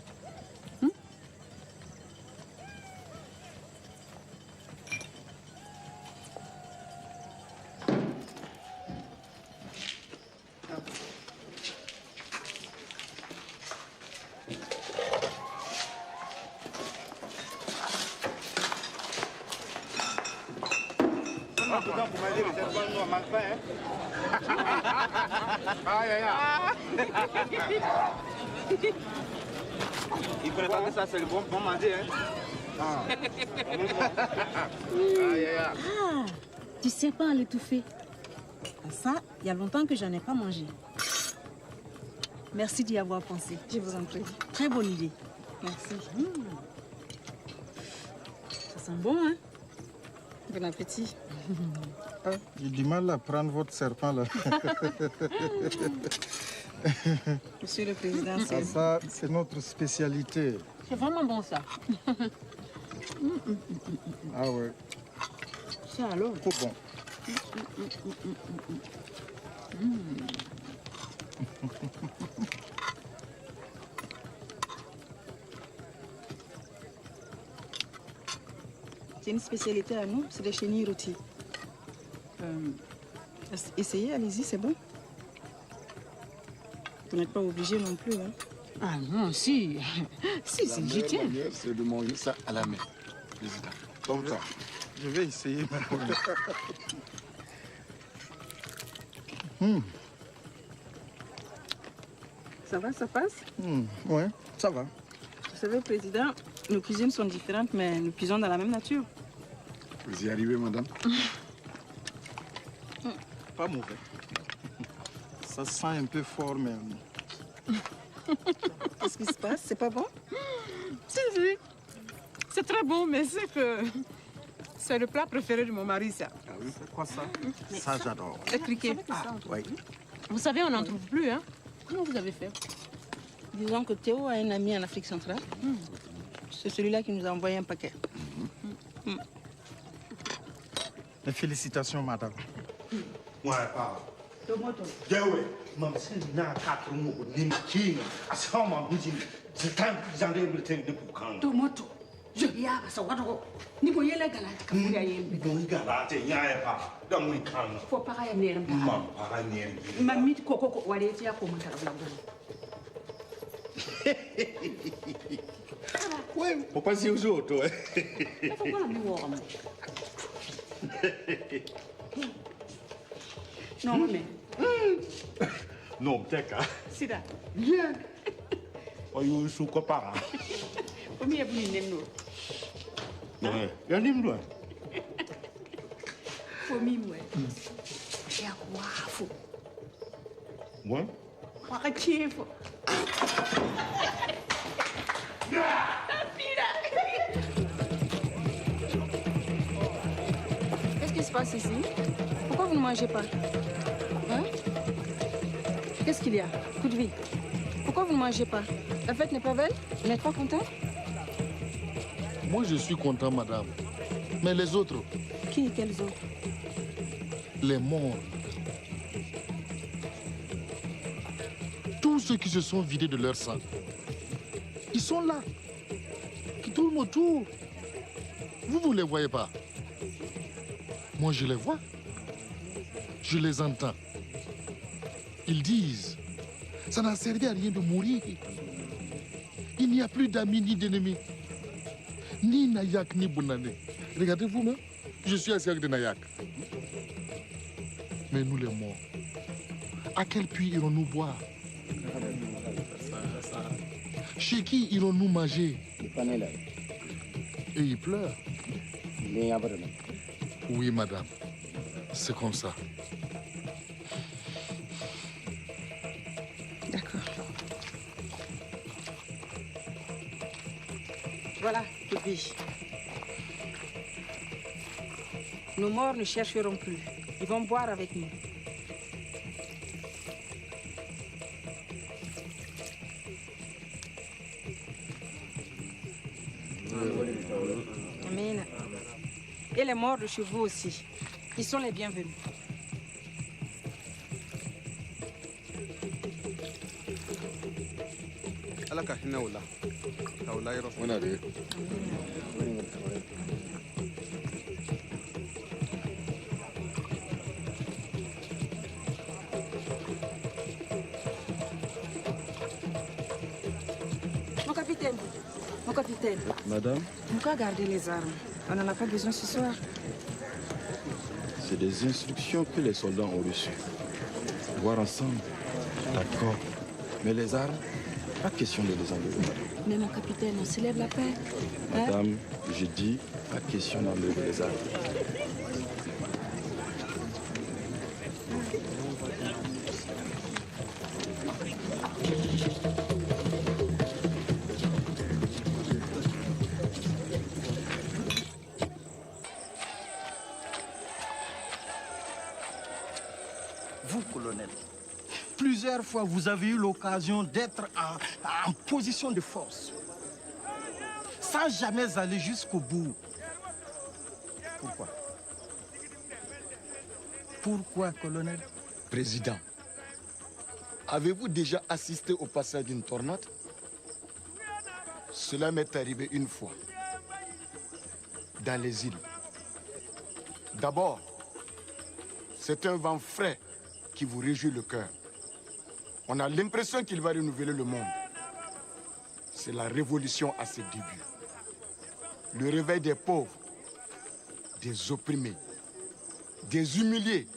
Il prétend que ça, c'est le bon manger, hein? Ah, tu sais pas l'étouffer. Ça, il y a longtemps que je n'en ai pas mangé. Merci d'y avoir pensé. Je vous en prie. Très bonne idée. Merci. Ça sent bon, hein? Bon appétit. J'ai du mal à prendre votre serpent, là. Monsieur le Président, c'est... Ça, c'est notre spécialité. C'est vraiment bon, ça. Ah ouais. Ça alors? Trop bon. C'est une spécialité à nous, c'est des chenilles rôties. Essayez, allez-y, c'est bon. Vous n'êtes pas obligé non plus, hein? Ah non, si. Si, j'y tiens. La meilleure, c'est de manger ça à la main, président. Comme ça. Je vais essayer. Ça va, ça passe? Ouais, ça va. Vous savez, Président, nos cuisines sont différentes, mais nous cuisons dans la même nature. Vous y arrivez, madame? Pas mauvais. Ça sent un peu fort, mais... Qu'est-ce qui se passe? C'est pas bon? Si. C'est très bon, mais c'est que... C'est le plat préféré de mon mari, ça. Ah oui, c'est quoi ça? Ça, j'adore. Le criquet. Oui. Vous savez, on n'en trouve plus, hein? Comment vous avez fait? Disons que Théo a un ami en Afrique centrale. C'est celui-là qui nous a envoyé un paquet. Et félicitations, madame. Ouais, papa. Jawe, mam sin na katru mu nim king. Asama mujin. Zitan zande bulletin de bukan. Tomato. Je ya sa wado. Ni ko yele gala ka mu ya yembe. Bon gala te nyaaya pa. Dan mu kan. Fo para ya neram. Mam para neram. Mamit ko wale ti ya ko mun tara blanco. Ouais, faut pas si aux autres, ouais. Faut pas la mi wo am. Non, mais. Non, peut-être. Sida. Bien. Oh, you sou kopara. Combien vous n'aimez nous? Non, il y a une loin. Faut mimouer. J'ai un wafou. Ouais. Wakachifo. Qu'est-ce qui se passe ici? Pourquoi vous ne mangez pas? Hein? Qu'est-ce qu'il y a? Coup de vie. Pourquoi vous ne mangez pas? La fête n'est pas belle? Vous n'êtes pas content? Moi, je suis content, madame. Mais les autres? Qui? Quels autres? Les morts. Tous ceux qui se sont vidés de leur sang. Ils sont là. Qui tournent autour. Vous ne les voyez pas. Moi, je les vois. Je les entends. Ils disent, ça n'a servi à rien de mourir. Il n'y a plus d'amis ni d'ennemis. Ni Nayak ni Bonandé. Regardez-vous, même. Je suis assis avec des Nayak. Mais nous, les morts, à quel puits irons-nous boire? Chez qui irons-nous manger? Et ils pleurent. Oui, madame. C'est comme ça. D'accord. Voilà, Tobi. Nos morts ne chercheront plus. Ils vont boire avec nous. Amen. Et les morts de chez vous aussi. Ils sont les bienvenus. Alaka hina wala. Wala yaro. Wana de. Mon capitaine. Madame, Pourquoi garder les armes? On n'en a pas besoin ce soir. c'est des instructions que les soldats ont reçues. Voir ensemble, d'accord. Mais les armes, pas question de les enlever, madame. Mais mon capitaine, on célèbre la paix. Hein? Madame, je dis, pas question d'enlever les armes. Vous, colonel, plusieurs fois vous avez eu l'occasion d'être en position de force, sans jamais aller jusqu'au bout. Pourquoi? Pourquoi, colonel? Président, avez-vous déjà assisté au passage d'une tornade? Cela m'est arrivé une fois, dans les îles. D'abord, c'est un vent frais qui vous réjouit le cœur. On a l'impression qu'il va renouveler le monde. C'est la révolution à ses débuts. Le réveil des pauvres, des opprimés, des humiliés,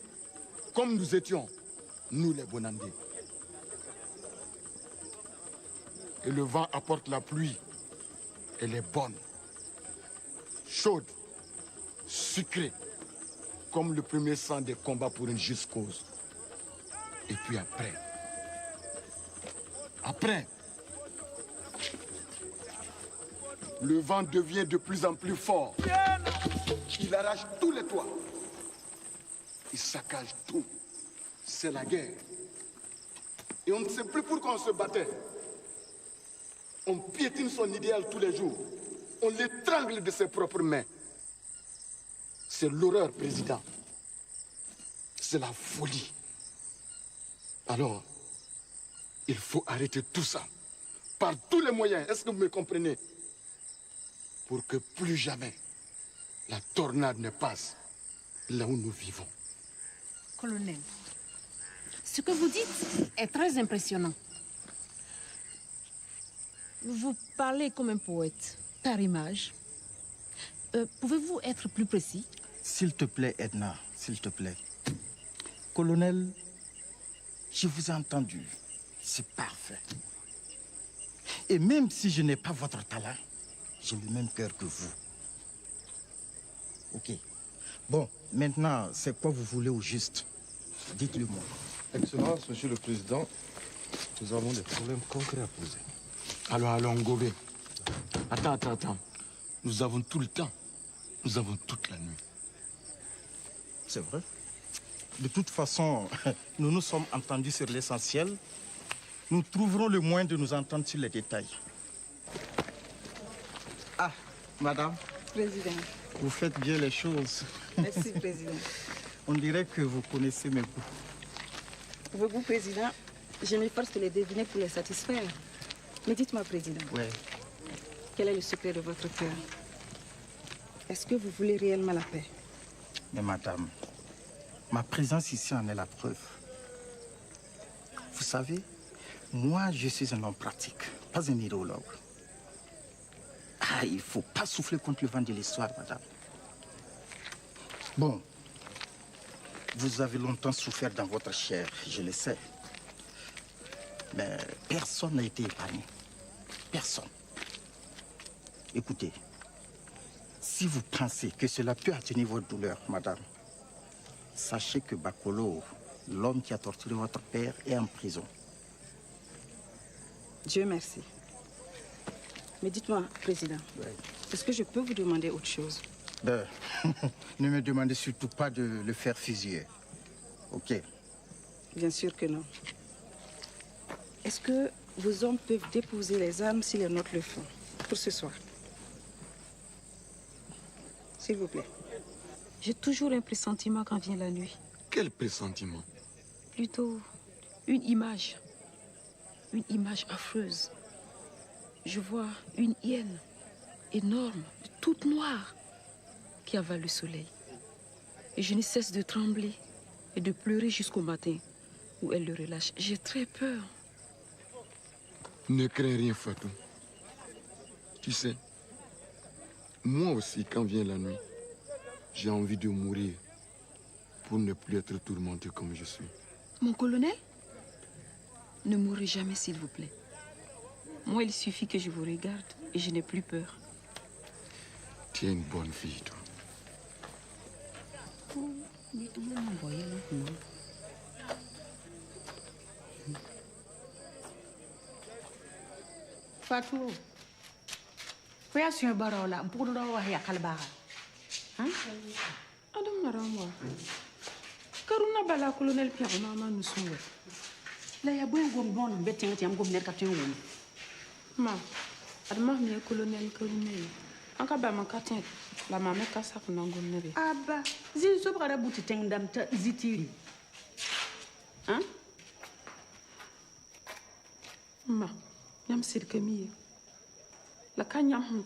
comme nous étions, nous les Bonandés. Et le vent apporte la pluie. Elle est bonne, chaude, sucrée, comme le premier sang des combats pour une juste cause. Et puis après, le vent devient de plus en plus fort. Il arrache tous les toits. Il saccage tout. C'est la guerre. Et on ne sait plus pourquoi on se battait. On piétine son idéal tous les jours. On l'étrangle de ses propres mains. C'est l'horreur, président. C'est la folie. Alors, il faut arrêter tout ça. Par tous les moyens. Est-ce que vous me comprenez? Pour que plus jamais la tornade ne passe là où nous vivons. Colonel, ce que vous dites est très impressionnant. Vous parlez comme un poète, par image. Pouvez-vous être plus précis? S'il te plaît, Edna, s'il te plaît. Colonel, je vous ai entendu. C'est parfait. Et même si je n'ai pas votre talent, j'ai le même cœur que vous. Ok. Bon, maintenant, c'est quoi vous voulez au juste? Dites-le moi. Excellence, Monsieur le Président, nous avons des problèmes concrets à poser. Alors, Ngobé. Attends. Nous avons tout le temps. Nous avons toute la nuit. C'est vrai. De toute façon, nous nous sommes entendus sur l'essentiel. Nous trouverons le moyen de nous entendre sur les détails. Ah, madame. Président. Vous faites bien les choses. Merci, Président. On dirait que vous connaissez mes goûts. Vos goûts, Président, je m'efforce de les deviner pour les satisfaire. Mais dites-moi, Président. Oui. Quel est le secret de votre cœur? Est-ce que vous voulez réellement la paix? Mais madame, ma présence ici en est la preuve. Vous savez, moi, je suis un homme pratique, pas un idéologue. Ah, il ne faut pas souffler contre le vent de l'histoire, madame. Bon, vous avez longtemps souffert dans votre chair, je le sais. Mais personne n'a été épargné. Personne. Écoutez, si vous pensez que cela peut atténuer votre douleur, madame, sachez que Bakolo, l'homme qui a torturé votre père, est en prison. Dieu merci. Mais dites-moi, Président, est-ce que je peux vous demander autre chose? Ben, ne me demandez surtout pas de le faire fusiller. Ok? Bien sûr que non. Est-ce que vos hommes peuvent déposer les armes si les nôtres le font, pour ce soir? S'il vous plaît. J'ai toujours un pressentiment quand vient la nuit. Quel pressentiment? Plutôt une image. Une image affreuse. Je vois une hyène énorme, toute noire, qui avale le soleil. Et je ne cesse de trembler et de pleurer jusqu'au matin où elle le relâche. J'ai très peur. Ne crains rien, Fatou. Tu sais, moi aussi, quand vient la nuit, j'ai envie de mourir pour ne plus être tourmenté comme je suis. Mon colonel, ne mourrez jamais, s'il vous plaît. Moi, il suffit que je vous regarde et je n'ai plus peur. Tu es une bonne fille, toi. Fatou, kuya suya bara la mpudu do wa ya kalba. Adam maramba. Karuna bala colonel Pierre mama nusuwe. La ya boy gom bon betin ti am gom ner ka tin won. Ma. Adama mi colonel Karuna. Anka ba man katin la mama ka sak na gom nebe. Aba, zin so bara buti teng dam ta zitiri. Hein? Ma. Yam sir kamiye. La kanyam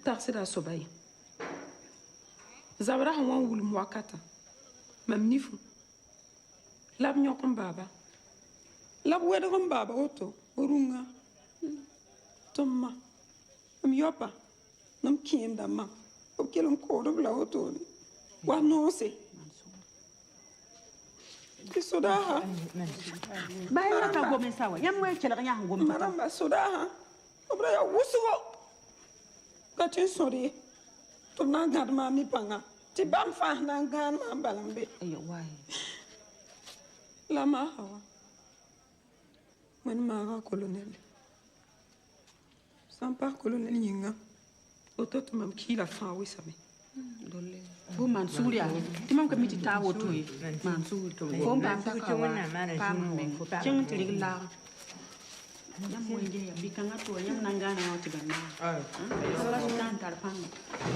tarsira sobay. Zabra wan wul mwakata. Mam nifu. Lab nyokon baba. Lab wedon baba oto. Orunga. Tomma. Am yopa. Nam kiem dama. Op kelon kodo bla oto. Wa no se. Sodaha. Baila ka gome sawa. Yam we chela nya gome. Maramba sodaha. Obra ya wusugo. Gatin sori. Tumna gad ma mi panga. Ti bam fa na gan ma balambe. Ayo wai. Lama hawa. Man ma colonel. Sampa colonel yinga. Otot mam ki la fa wi sabe. Dolle. Bu Mansuria. Ti mam ka miti ta woto yi. Mansur to. Ko ba ta ka wa. Pa me ko pa. Ceng ti la. Yam mo nge bi kanga to yam nangana o ti ganna. Ah. Sala sutan tar pan.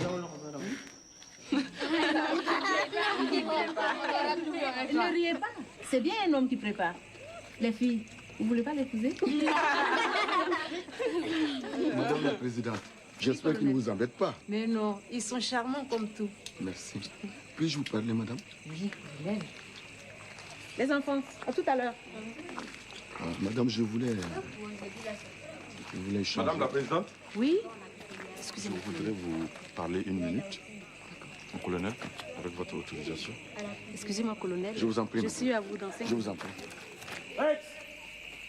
Dolo ko dolo. Ne riez pas. C'est bien un homme qui prépare. Les filles, vous voulez pas l'épouser? Madame la Présidente, j'espère qu'ils ne vous embêtent pas. Mais non, ils sont charmants comme tout. Merci. Puis-je vous parler, madame? Oui, les enfants, à tout à l'heure. Madame, je voulais changer. Madame la Présidente? Oui? Excusez-moi. Je voudrais vous parler une minute. Mon colonel, avec votre autorisation. Excusez-moi, colonel. Je vous en prie. Je suis à vous dans 5 minutes. Je vous en prie. Rex!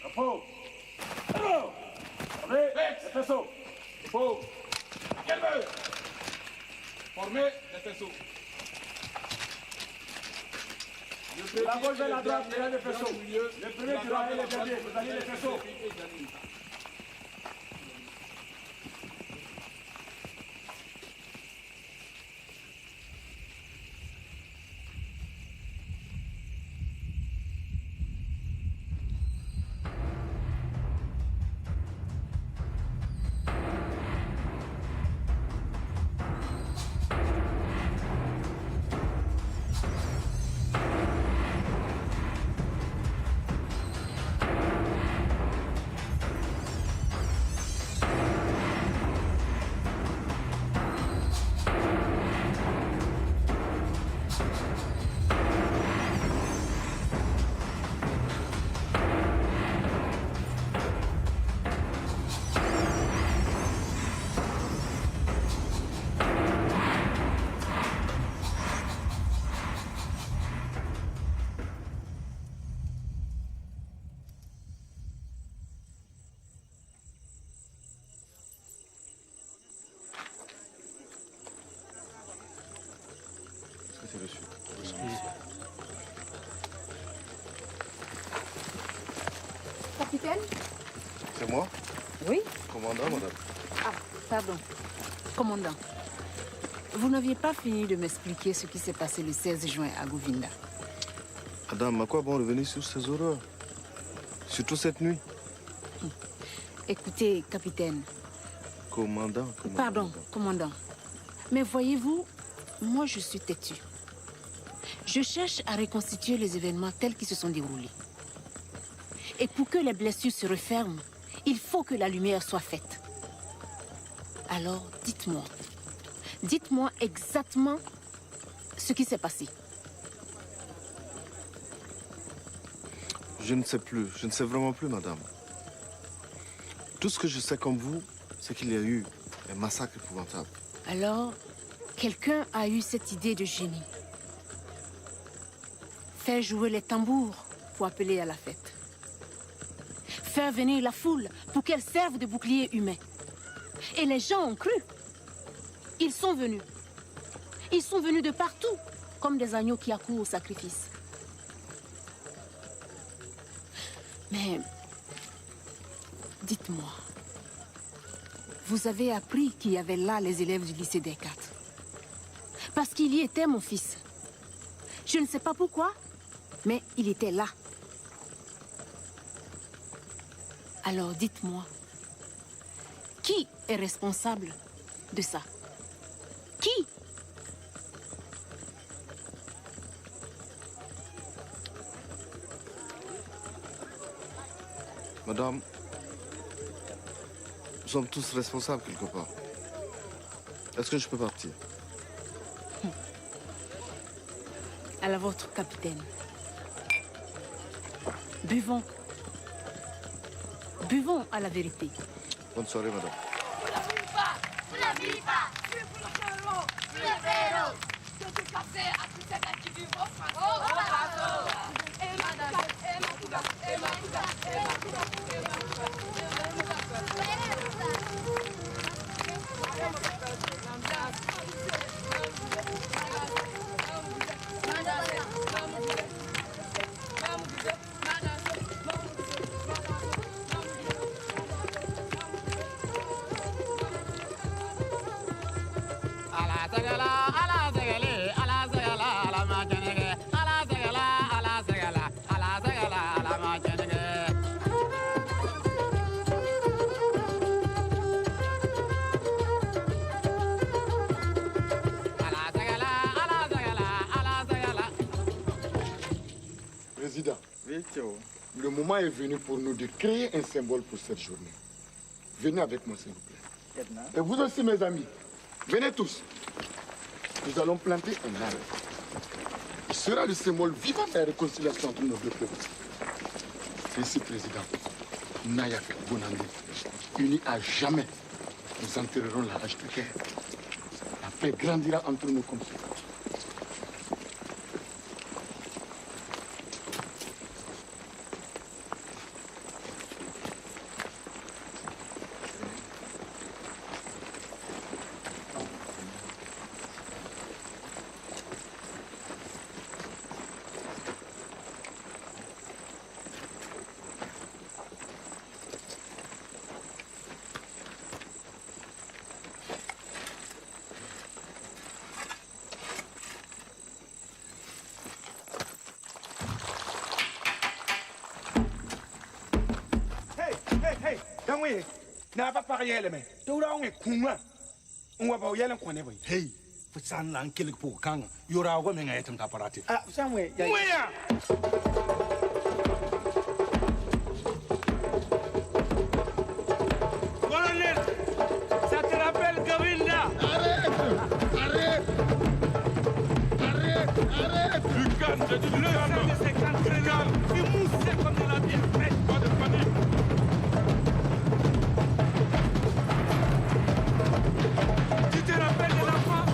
Capot! Alors! Rex! Les faisceaux! Capot! À quelle heure? Formez les faisceaux. La gauche vers la droite, vous avez les faisceaux. Le premier durant et le dernier, vous avez les faisceaux. C'est reçu. Capitaine? C'est moi? Oui? Commandant, madame. Ah, pardon. Commandant, vous n'aviez pas fini de m'expliquer ce qui s'est passé le 16 juin à Govinda. Madame, à quoi bon revenir sur ces horreurs? Surtout cette nuit. Écoutez, capitaine. Commandant. Pardon, commandant. Mais voyez-vous, moi je suis têtu. Je cherche à reconstituer les événements tels qu'ils se sont déroulés. Et pour que les blessures se referment, il faut que la lumière soit faite. Alors, dites-moi exactement ce qui s'est passé. Je ne sais plus. Je ne sais vraiment plus, madame. Tout ce que je sais comme vous, c'est qu'il y a eu un massacre épouvantable. Alors, quelqu'un a eu cette idée de génie. Faire jouer les tambours pour appeler à la fête. Faire venir la foule pour qu'elle serve de bouclier humain. Et les gens ont cru. Ils sont venus. Ils sont venus de partout, comme des agneaux qui accourent au sacrifice. Mais, dites-moi, vous avez appris qu'il y avait là les élèves du lycée des 4. Parce qu'il y était, mon fils. Je ne sais pas pourquoi, mais il était là. Alors dites-moi, qui est responsable de ça? Qui? Madame, nous sommes tous responsables quelque part. Est-ce que je peux partir? À la vôtre, capitaine. Buvons. Buvons à la vérité. Bonne soirée, madame. Président, le moment est venu pour nous de créer un symbole pour cette journée. Venez avec moi, s'il vous plaît. Et vous aussi, mes amis, venez tous. Nous allons planter un arbre. Il sera le symbole vivant de la réconciliation entre nos deux peuples. C'est ici, Président. Nayak Bonandé, unis à jamais, nous enterrerons la hache de guerre. La paix grandira entre nous comme ça. ye na ba pa yele me to ra on e kunwa on wa ba yele ko ne boy hey fusan lan kele po kan yora go me ngayetum ka parati ah samwe ya Colonel, ça te rappelle Govinda? Arrête! Lucas, je dis le 50 crénal, il moussait comme de la bière fraîche, pas de panique. Tu te rappelles de la femme?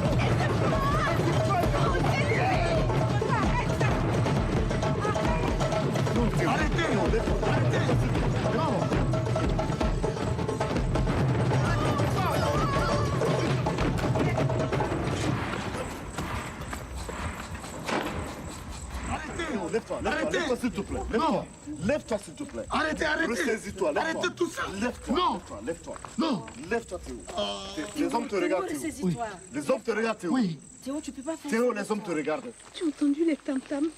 Arrêtez! Non! Lève-toi, Arrêtez. lève-toi s'il te plaît. Non. Lève-toi s'il te plaît. Arrêtez. Ressaisis-toi, lève-toi. Arrêtez tout ça. Lève-toi, Non. lève-toi. Non. Lève-toi, Théo. Les hommes te regardent, Théo. Ressaisis-toi. Les hommes te regardent, Théo. Oui. Théo, tu peux pas faire Théo, ça. les hommes te regardent. Tu as entendu les tam-tams?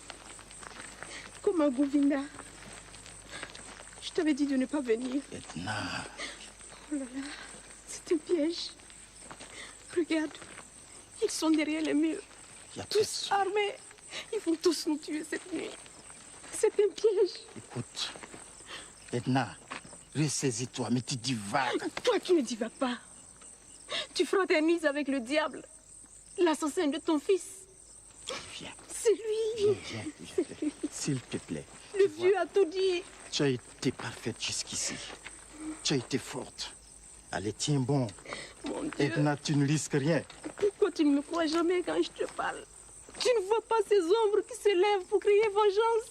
Comme à Govinda. Je t'avais dit de ne pas venir. Edna. Oh là là, c'est un piège. Regarde, ils sont derrière les murs. Tous armés. Ils vont tous nous tuer cette nuit. C'est un piège. Écoute, Edna, ressaisis-toi, mais tu divagues. Toi, tu ne divagues pas. Tu fraternises avec le diable, l'assassin de ton fils. Viens. C'est lui. Viens. S'il te plaît. Le vieux a tout dit. Tu as été parfaite jusqu'ici. Tu as été forte. Allez, tiens bon. Mon Dieu. Edna, tu ne risques rien. Pourquoi tu ne me crois jamais quand je te parle? Tu ne vois pas ces ombres qui se lèvent pour crier vengeance?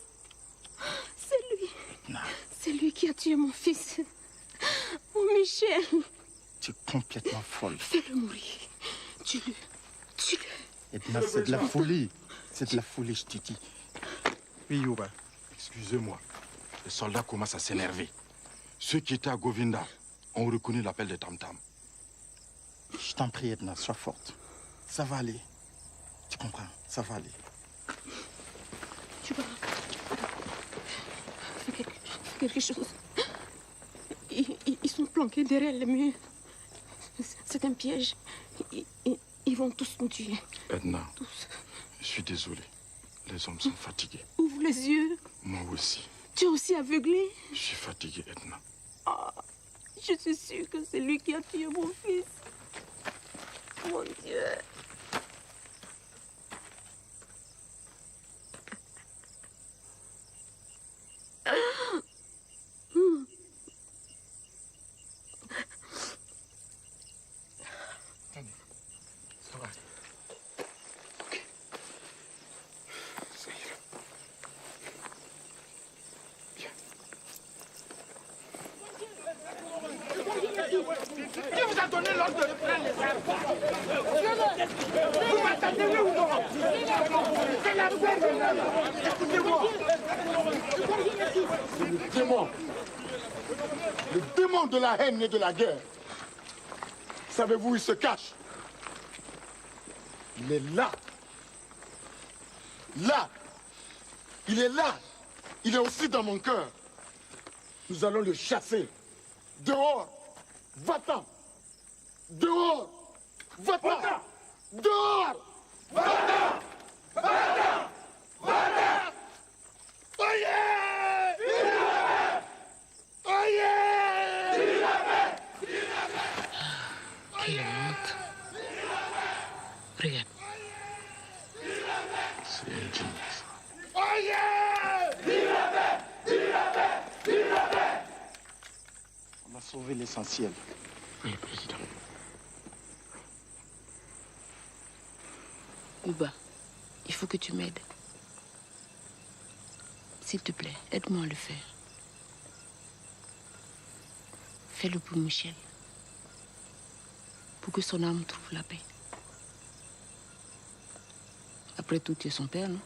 C'est lui. Non. C'est lui qui a tué mon fils. Mon Michel. Tu es complètement folle. Fais-le mourir. Tue-le. Tue-le. Edna, c'est de la folie. C'est de la folie, je te dis. Oui, Yuba, excusez-moi. Les soldats commencent à s'énerver. Ceux qui étaient à Govinda ont reconnu l'appel des tam-tams. Je t'en prie, Edna, sois forte. Ça va aller. Tu comprends? Ça va aller. Tu vas. Fais quelque chose. Ils sont planqués derrière les murs. C'est un piège. Ils vont tous nous tuer. Edna, Tous. je suis désolé. Les hommes sont fatigués. Ouvre les yeux. Moi aussi. Tu es aussi aveuglé. Je suis fatigué, Edna. Oh, je suis sûre que c'est lui qui a tué mon fils. Mon Dieu. Ça va. Ok. Ça ira. Bien. Qui vous a donné l'ordre de prendre les armes? Vous m'attendez, oui ou non? C'est la peine. Écoutez-moi. Le démon de la haine et de la guerre. Savez-vous où il se cache? Il est là. Là. Il est là. Il est aussi dans mon cœur. Nous allons le chasser. Dehors. Va-t'en. Dehors. Va-t'en. Dehors. Va-t'en. Va-t'en. Va-t'en. Quelle honte. Regarde. C'est un dieu. On a sauvé l'essentiel. Oui, président. Ouba, il faut que tu m'aides. S'il te plaît, aide-moi à le faire. Fais-le pour Michel. Pour que son âme trouve la paix. Après tout, tu es son père, non?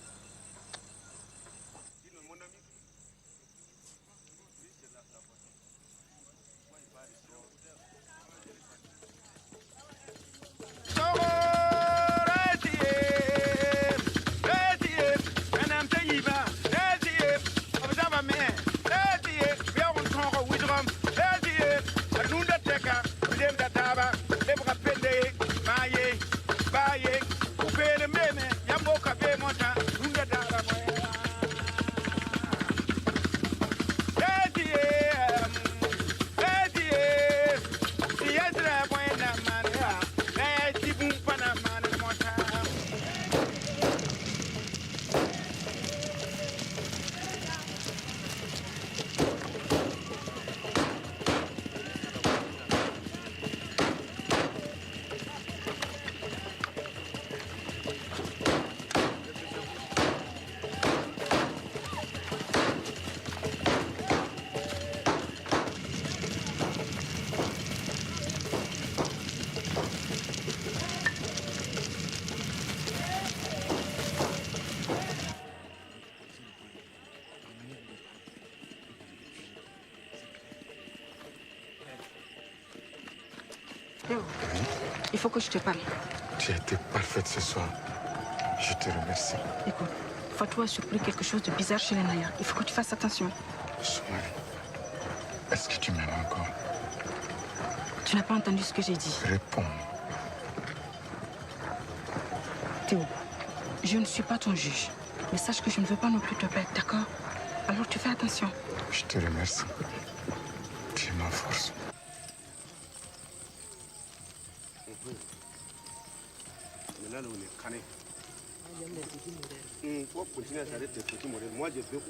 Il faut que je te parle. Tu as été parfaite ce soir. Je te remercie. Écoute, Fatou a surpris quelque chose de bizarre chez les Naya. Il faut que tu fasses attention. Soumari, est-ce que tu m'aimes encore? Tu n'as pas entendu ce que j'ai dit. Réponds. Théo, je ne suis pas ton juge. Mais sache que je ne veux pas non plus te perdre, d'accord? Alors tu fais attention. Je te remercie. Tu es ma force. Maintenant, on est cané. Faut continuer à s'arrêter tes petits modèles. Moi, je vais où?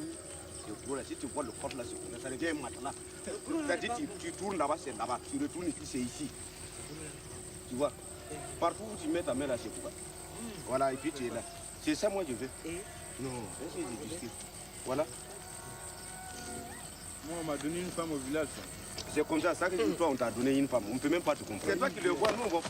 Je cours là. Si tu vois le corps là, ça devient un matelas. C'est-à-dire, tu tournes là-bas, c'est là-bas. Tu retournes ici, c'est ici. Tu vois? Partout où tu mets ta main là, c'est quoi? Voilà, et puis tu es là. C'est ça, moi, je veux. Non, c'est voilà. Moi, on m'a donné une femme au village. C'est comme ça que toi, on t'a donné une femme. On ne peut même pas te comprendre. C'est toi qui le vois, nous, on va...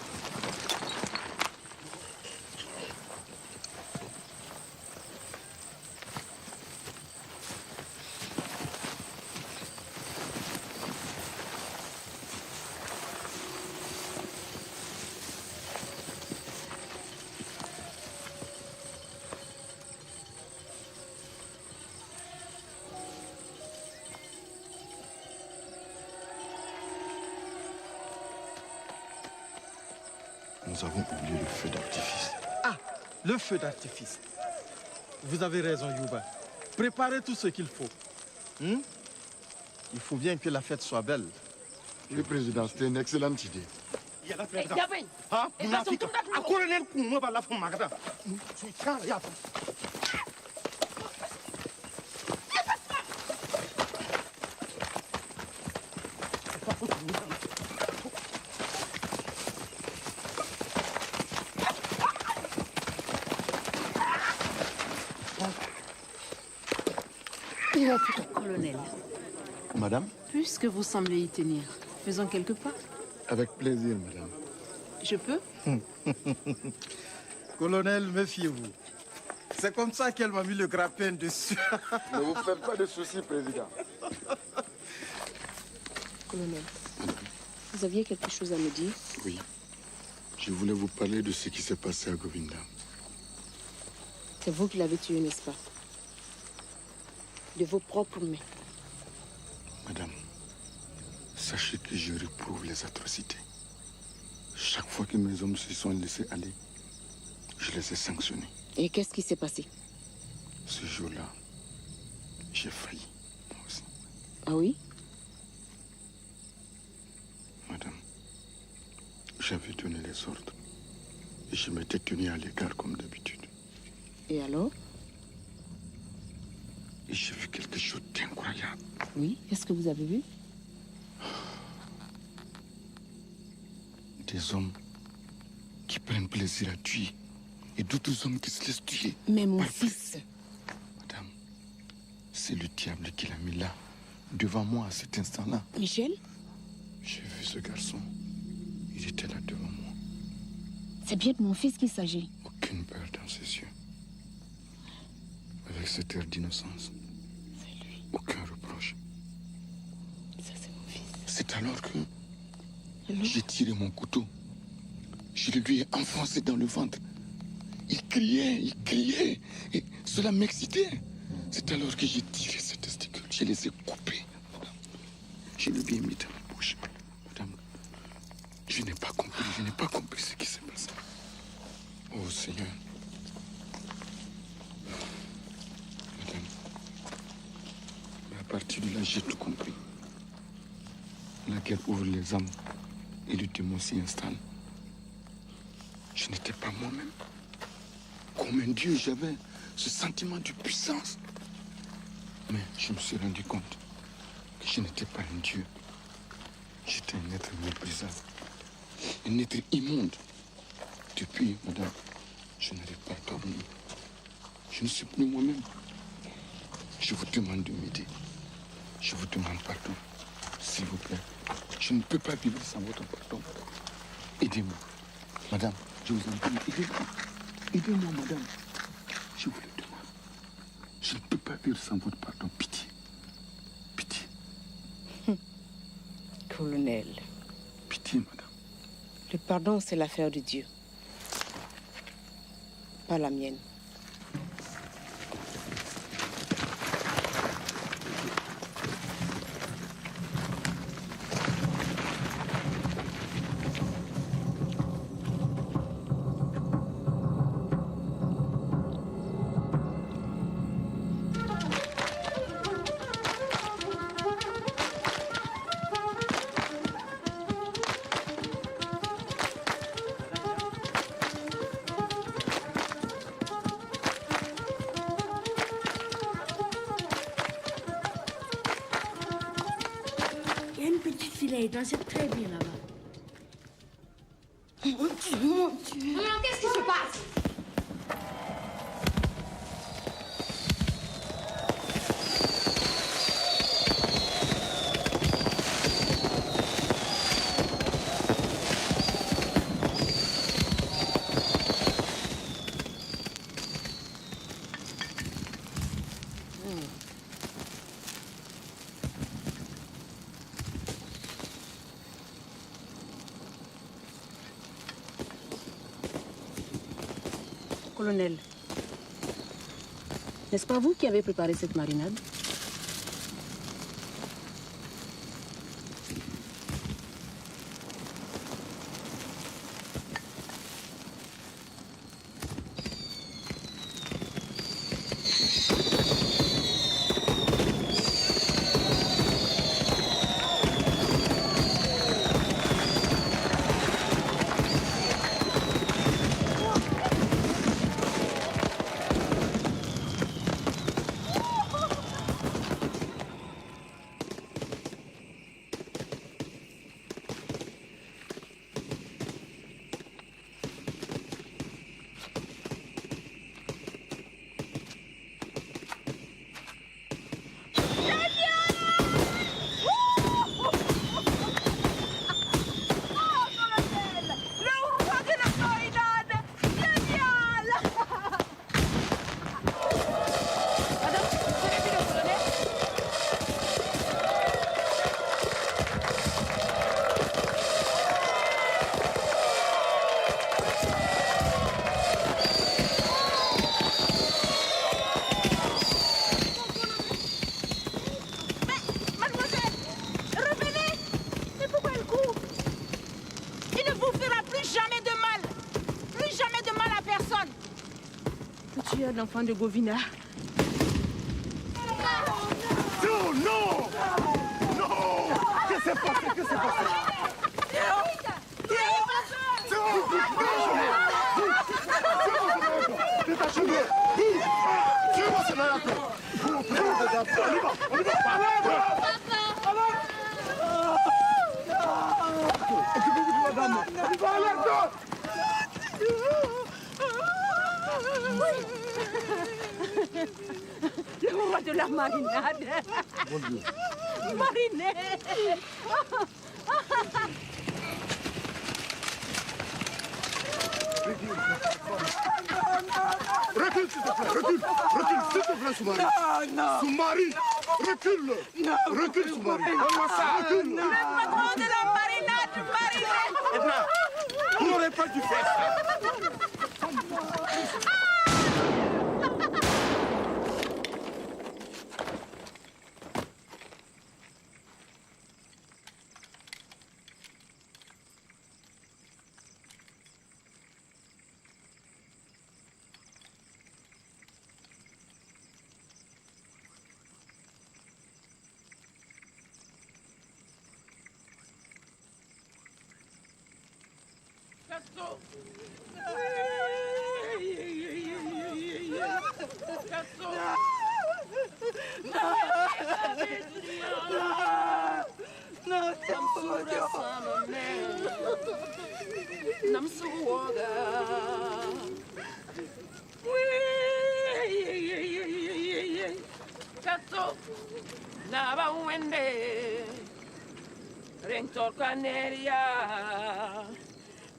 Nous avons oublié le feu d'artifice. Ah, le feu d'artifice. Vous avez raison, Youba. Préparez tout ce qu'il faut. Il faut bien que la fête soit belle. Le président, c'était une excellente idée. Il y a la fête. Ah, Mounafika. À colonel Koumou, va la femme Magda. Tu es calme, Yapa. Colonel, Madame? puisque vous semblez y tenir, faisons quelques pas. Avec plaisir, madame. Je peux? Colonel, méfiez-vous. C'est comme ça qu'elle m'a mis le grappin dessus. Ne vous faites pas de soucis, président. Colonel, vous aviez quelque chose à me dire? Oui. Je voulais vous parler de ce qui s'est passé à Govinda. C'est vous qui l'avez tué, n'est-ce pas? De vos propres mains. Madame, sachez que je réprouve les atrocités. Chaque fois que mes hommes se sont laissés aller, je les ai sanctionnés. Et qu'est-ce qui s'est passé? Ce jour-là, j'ai failli, moi aussi. Ah oui? Madame, j'avais donné les ordres et je m'étais tenu à l'écart comme d'habitude. Et alors? Et j'ai vu quelque chose d'incroyable. Oui, qu'est-ce que vous avez vu? Des hommes qui prennent plaisir à tuer et d'autres hommes qui se laissent tuer. Mais mon fils... Madame, c'est le diable qui l'a mis là, devant moi à cet instant-là. Michel? J'ai vu ce garçon. Il était là devant moi. C'est bien de mon fils qu'il s'agit. Aucune peur dans ses yeux. Avec cet air d'innocence. C'est lui. Aucun reproche. Ça, c'est mon fils. C'est alors que j'ai tiré mon couteau. Je le lui ai enfoncé dans le ventre. Il criait. Et cela m'excitait. C'est alors que j'ai tiré ces testicules. Je les ai coupés. Madame. Je le lui ai mis dans la bouche. Madame, je n'ai pas compris ce qui s'est passé. Oh Seigneur. Madame, mais à partir de là, j'ai tout compris. La guerre ouvre les âmes et le démon s'y installe. Je n'étais pas moi-même. Comme un dieu, j'avais ce sentiment de puissance. Mais je me suis rendu compte que je n'étais pas un dieu. J'étais un être méprisable, un être immonde. Depuis, madame, je n'arrive pas à dormir. Je ne suis plus moi-même. Je vous demande de m'aider. Je vous demande pardon, s'il vous plaît. Je ne peux pas vivre sans votre pardon. Aidez-moi. Madame, je vous en prie, aidez-moi. Aidez-moi, madame. Je vous le demande. Je ne peux pas vivre sans votre pardon. Pitié. Pitié. Colonel. Pitié, madame. Le pardon, c'est l'affaire de Dieu, pas la mienne. Il dansait très bien là-bas. Mon Dieu, mon Dieu. Maman, qu'est-ce qui se passe? Colonel, n'est-ce pas vous qui avez préparé cette marinade? L'enfant de Govina. Non, non! Non! Que s'est passé? Que s'est passé? Le roi de la marinade. Mon Dieu. Mariné. Recule, s'il te plaît, recule, s'il te plaît, Soumari. Non. Soumari, recule. Recule, Soumari. Donne-moi ça, recule. Le patron de la marinade, Mariné. Edna, vous n'aurez pas dû faire ça.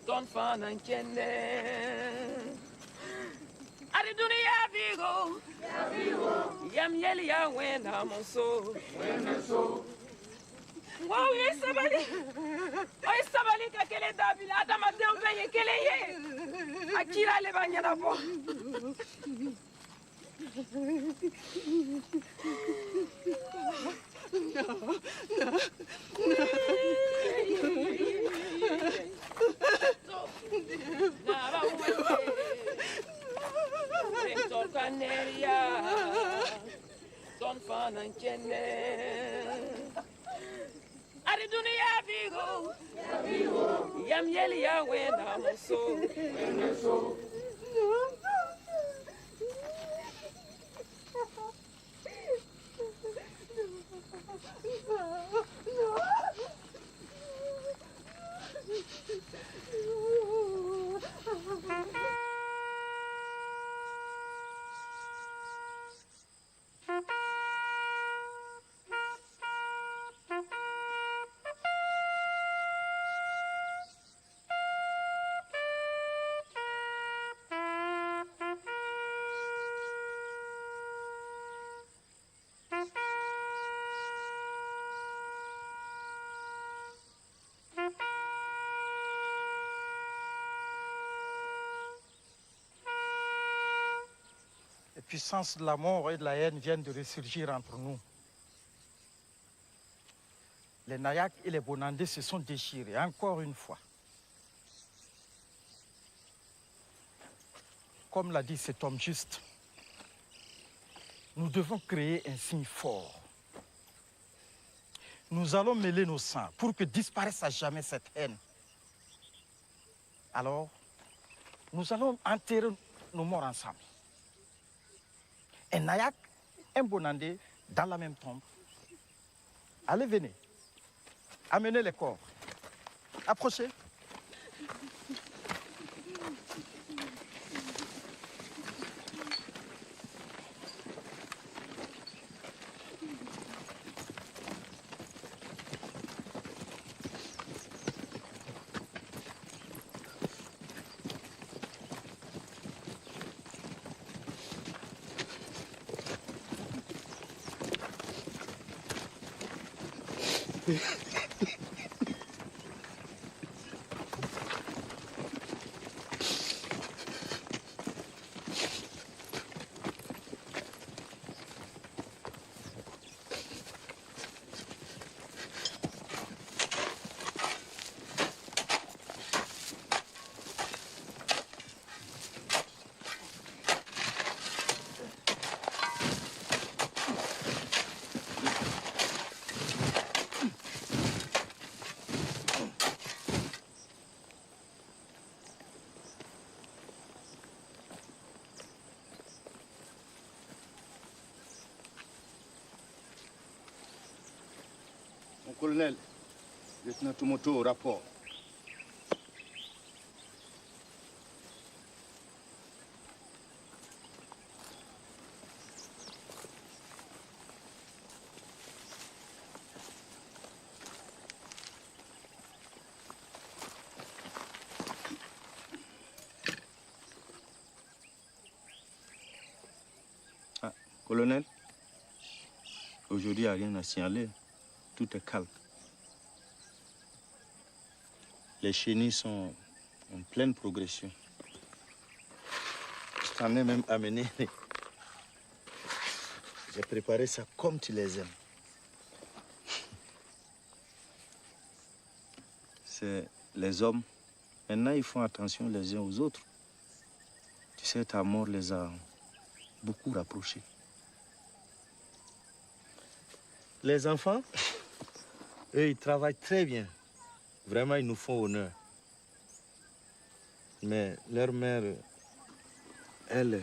Don fanan kende Ari dunia vigo Yam yeli ya wena monso Wow, yes, somebody. Oh, somebody ka kele dabi la adama dembe ye kele ye. Akira le banyana bo. Son fanan kenne Ari dunia bigo Yam yeli ya wena muso Les puissances de la mort et de la haine viennent de ressurgir entre nous. Les Nayak et les Bonandés se sont déchirés, encore une fois. Comme l'a dit cet homme juste, nous devons créer un signe fort. Nous allons mêler nos sangs pour que disparaisse à jamais cette haine. Alors, nous allons enterrer nos morts ensemble. Un Nayak, un Bonandé dans la même tombe. Allez, venez. Amenez les corps. Approchez. Colonel, lieutenant Tumoto au rapport. Ah, colonel, aujourd'hui, il n'y a rien à signaler. Tout est calme. Les chenilles sont en pleine progression. Je t'en ai même amené. J'ai préparé ça comme tu les aimes. C'est les hommes. Maintenant, ils font attention les uns aux autres. Tu sais, ta mort les a beaucoup rapprochés. Les enfants, eux, ils travaillent très bien. Vraiment, ils nous font honneur. Mais leur mère, elle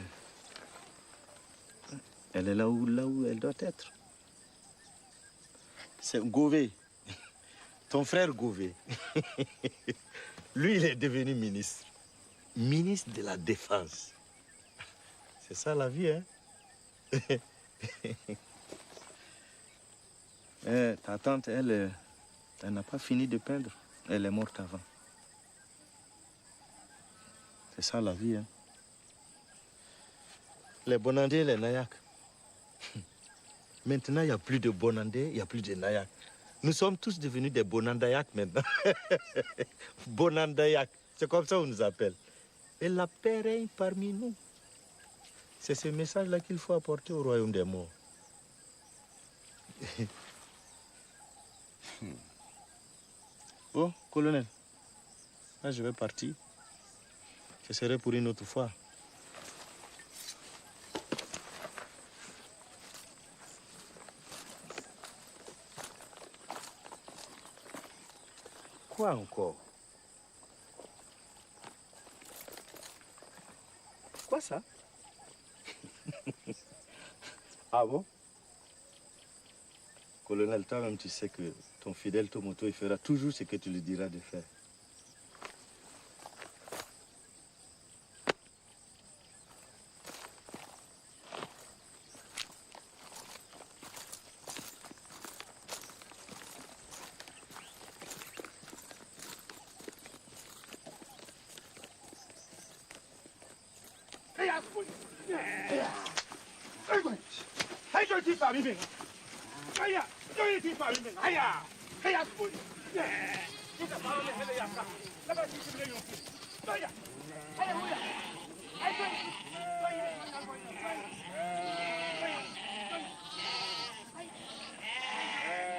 est là où elle doit être. C'est Gové, ton frère Gové. Lui, il est devenu ministre. Ministre de la Défense. C'est ça la vie, hein? Ta tante, elle n'a pas fini de peindre. Elle est morte avant. C'est ça la vie, hein. Les Bonandés et les Nayak. Maintenant, il n'y a plus de Bonandés, il n'y a plus de Nayak. Nous sommes tous devenus des Bonandayak maintenant. Bonandayak, c'est comme ça qu'on nous appelle. Et la paix règne parmi nous. C'est ce message-là qu'il faut apporter au royaume des morts. Bon, colonel, là je vais partir. Je serai pour une autre fois. Quoi encore? Quoi ça? Ah bon? Colonel, toi-même, tu sais que ton fidèle Tomoto, il fera toujours ce que tu lui diras de faire.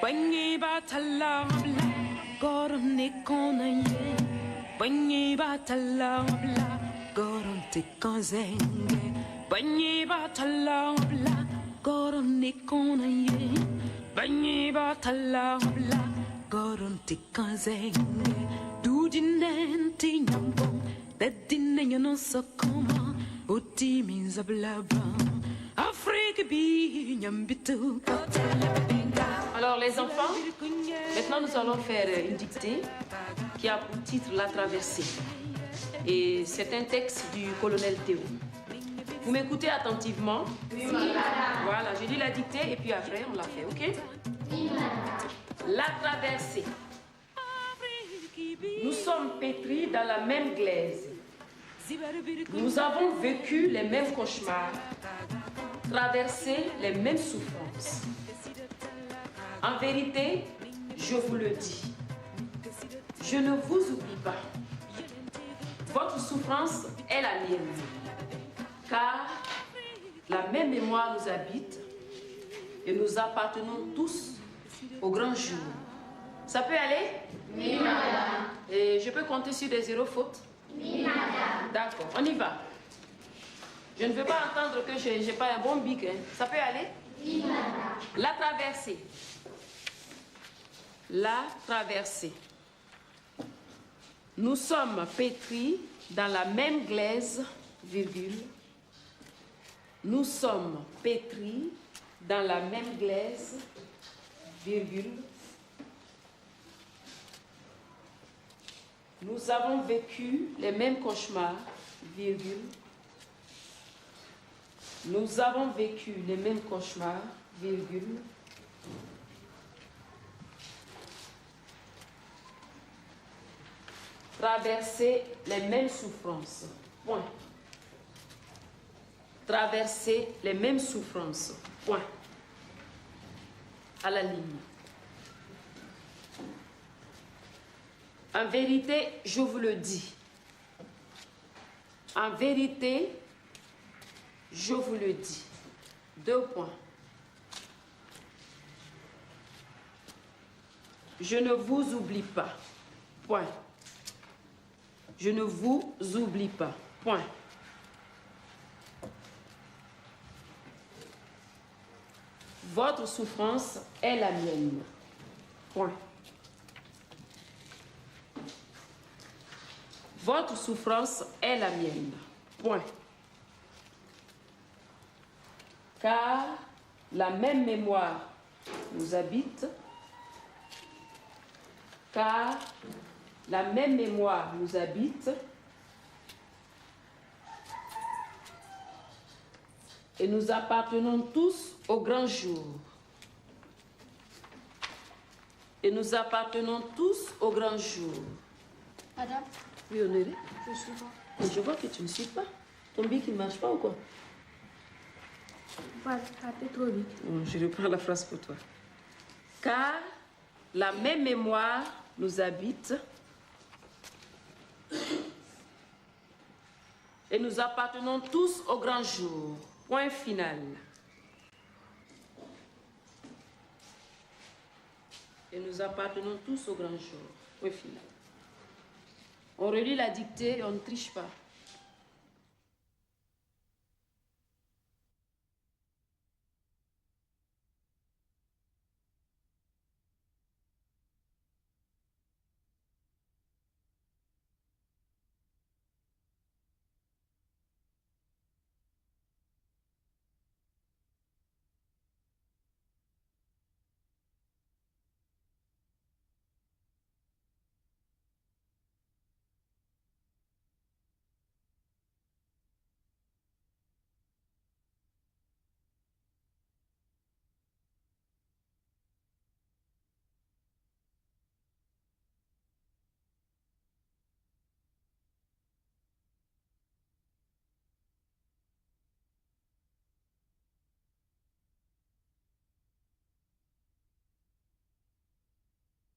Banyi batala bla goron ne konaye Banyi batala bla goron te konzenge Banyi batala bla goron ne konaye Banyi batala bla goron te konzenge Dudinenti nyambo Dadine no sokoma Oti minza blabla Afrique bi nyambitu Alors les enfants, maintenant nous allons faire une dictée qui a pour titre La Traversée. Et c'est un texte du colonel Théo. Vous m'écoutez attentivement? Oui, madame. Voilà, je dis la dictée et puis après on la fait, ok? Oui, madame. La Traversée. Nous sommes pétris dans la même glaise. Nous avons vécu les mêmes cauchemars, traversé les mêmes souffrances. En vérité, je vous le dis, je ne vous oublie pas. Votre souffrance est la mienne, car la même mémoire nous habite et nous appartenons tous au grand jour. Ça peut aller? Oui, madame. Et je peux compter sur des zéros fautes? Oui, madame. D'accord, on y va. Je ne veux pas entendre que je n'ai pas un bon bic. Hein. Ça peut aller? Oui, madame. La traversée. La traversée. Nous sommes pétris dans la même glaise, virgule. Nous sommes pétris dans la même glaise, virgule. Nous avons vécu les mêmes cauchemars, virgule. Nous avons vécu les mêmes cauchemars, virgule. Traverser les mêmes souffrances, point. Traverser les mêmes souffrances, point. À la ligne. En vérité, je vous le dis. En vérité, je vous le dis. 2 points. Je ne vous oublie pas. Point. Je ne vous oublie pas. Point. Votre souffrance est la mienne. Point. Votre souffrance est la mienne. Point. Car la même mémoire nous habite. Car la même mémoire nous habite. Et nous appartenons tous au grand jour. Et nous appartenons tous au grand jour. Madame? Oui, Honoré? Je suis pas. Mais je vois que tu ne suis pas. Ton bic, il ne marche pas ou quoi? Pas trop vite. Bon, je reprends la phrase pour toi. Car La même mémoire nous habite et nous appartenons tous au grand jour. Point final. Et nous appartenons tous au grand jour. Point final. On relit la dictée et on ne triche pas.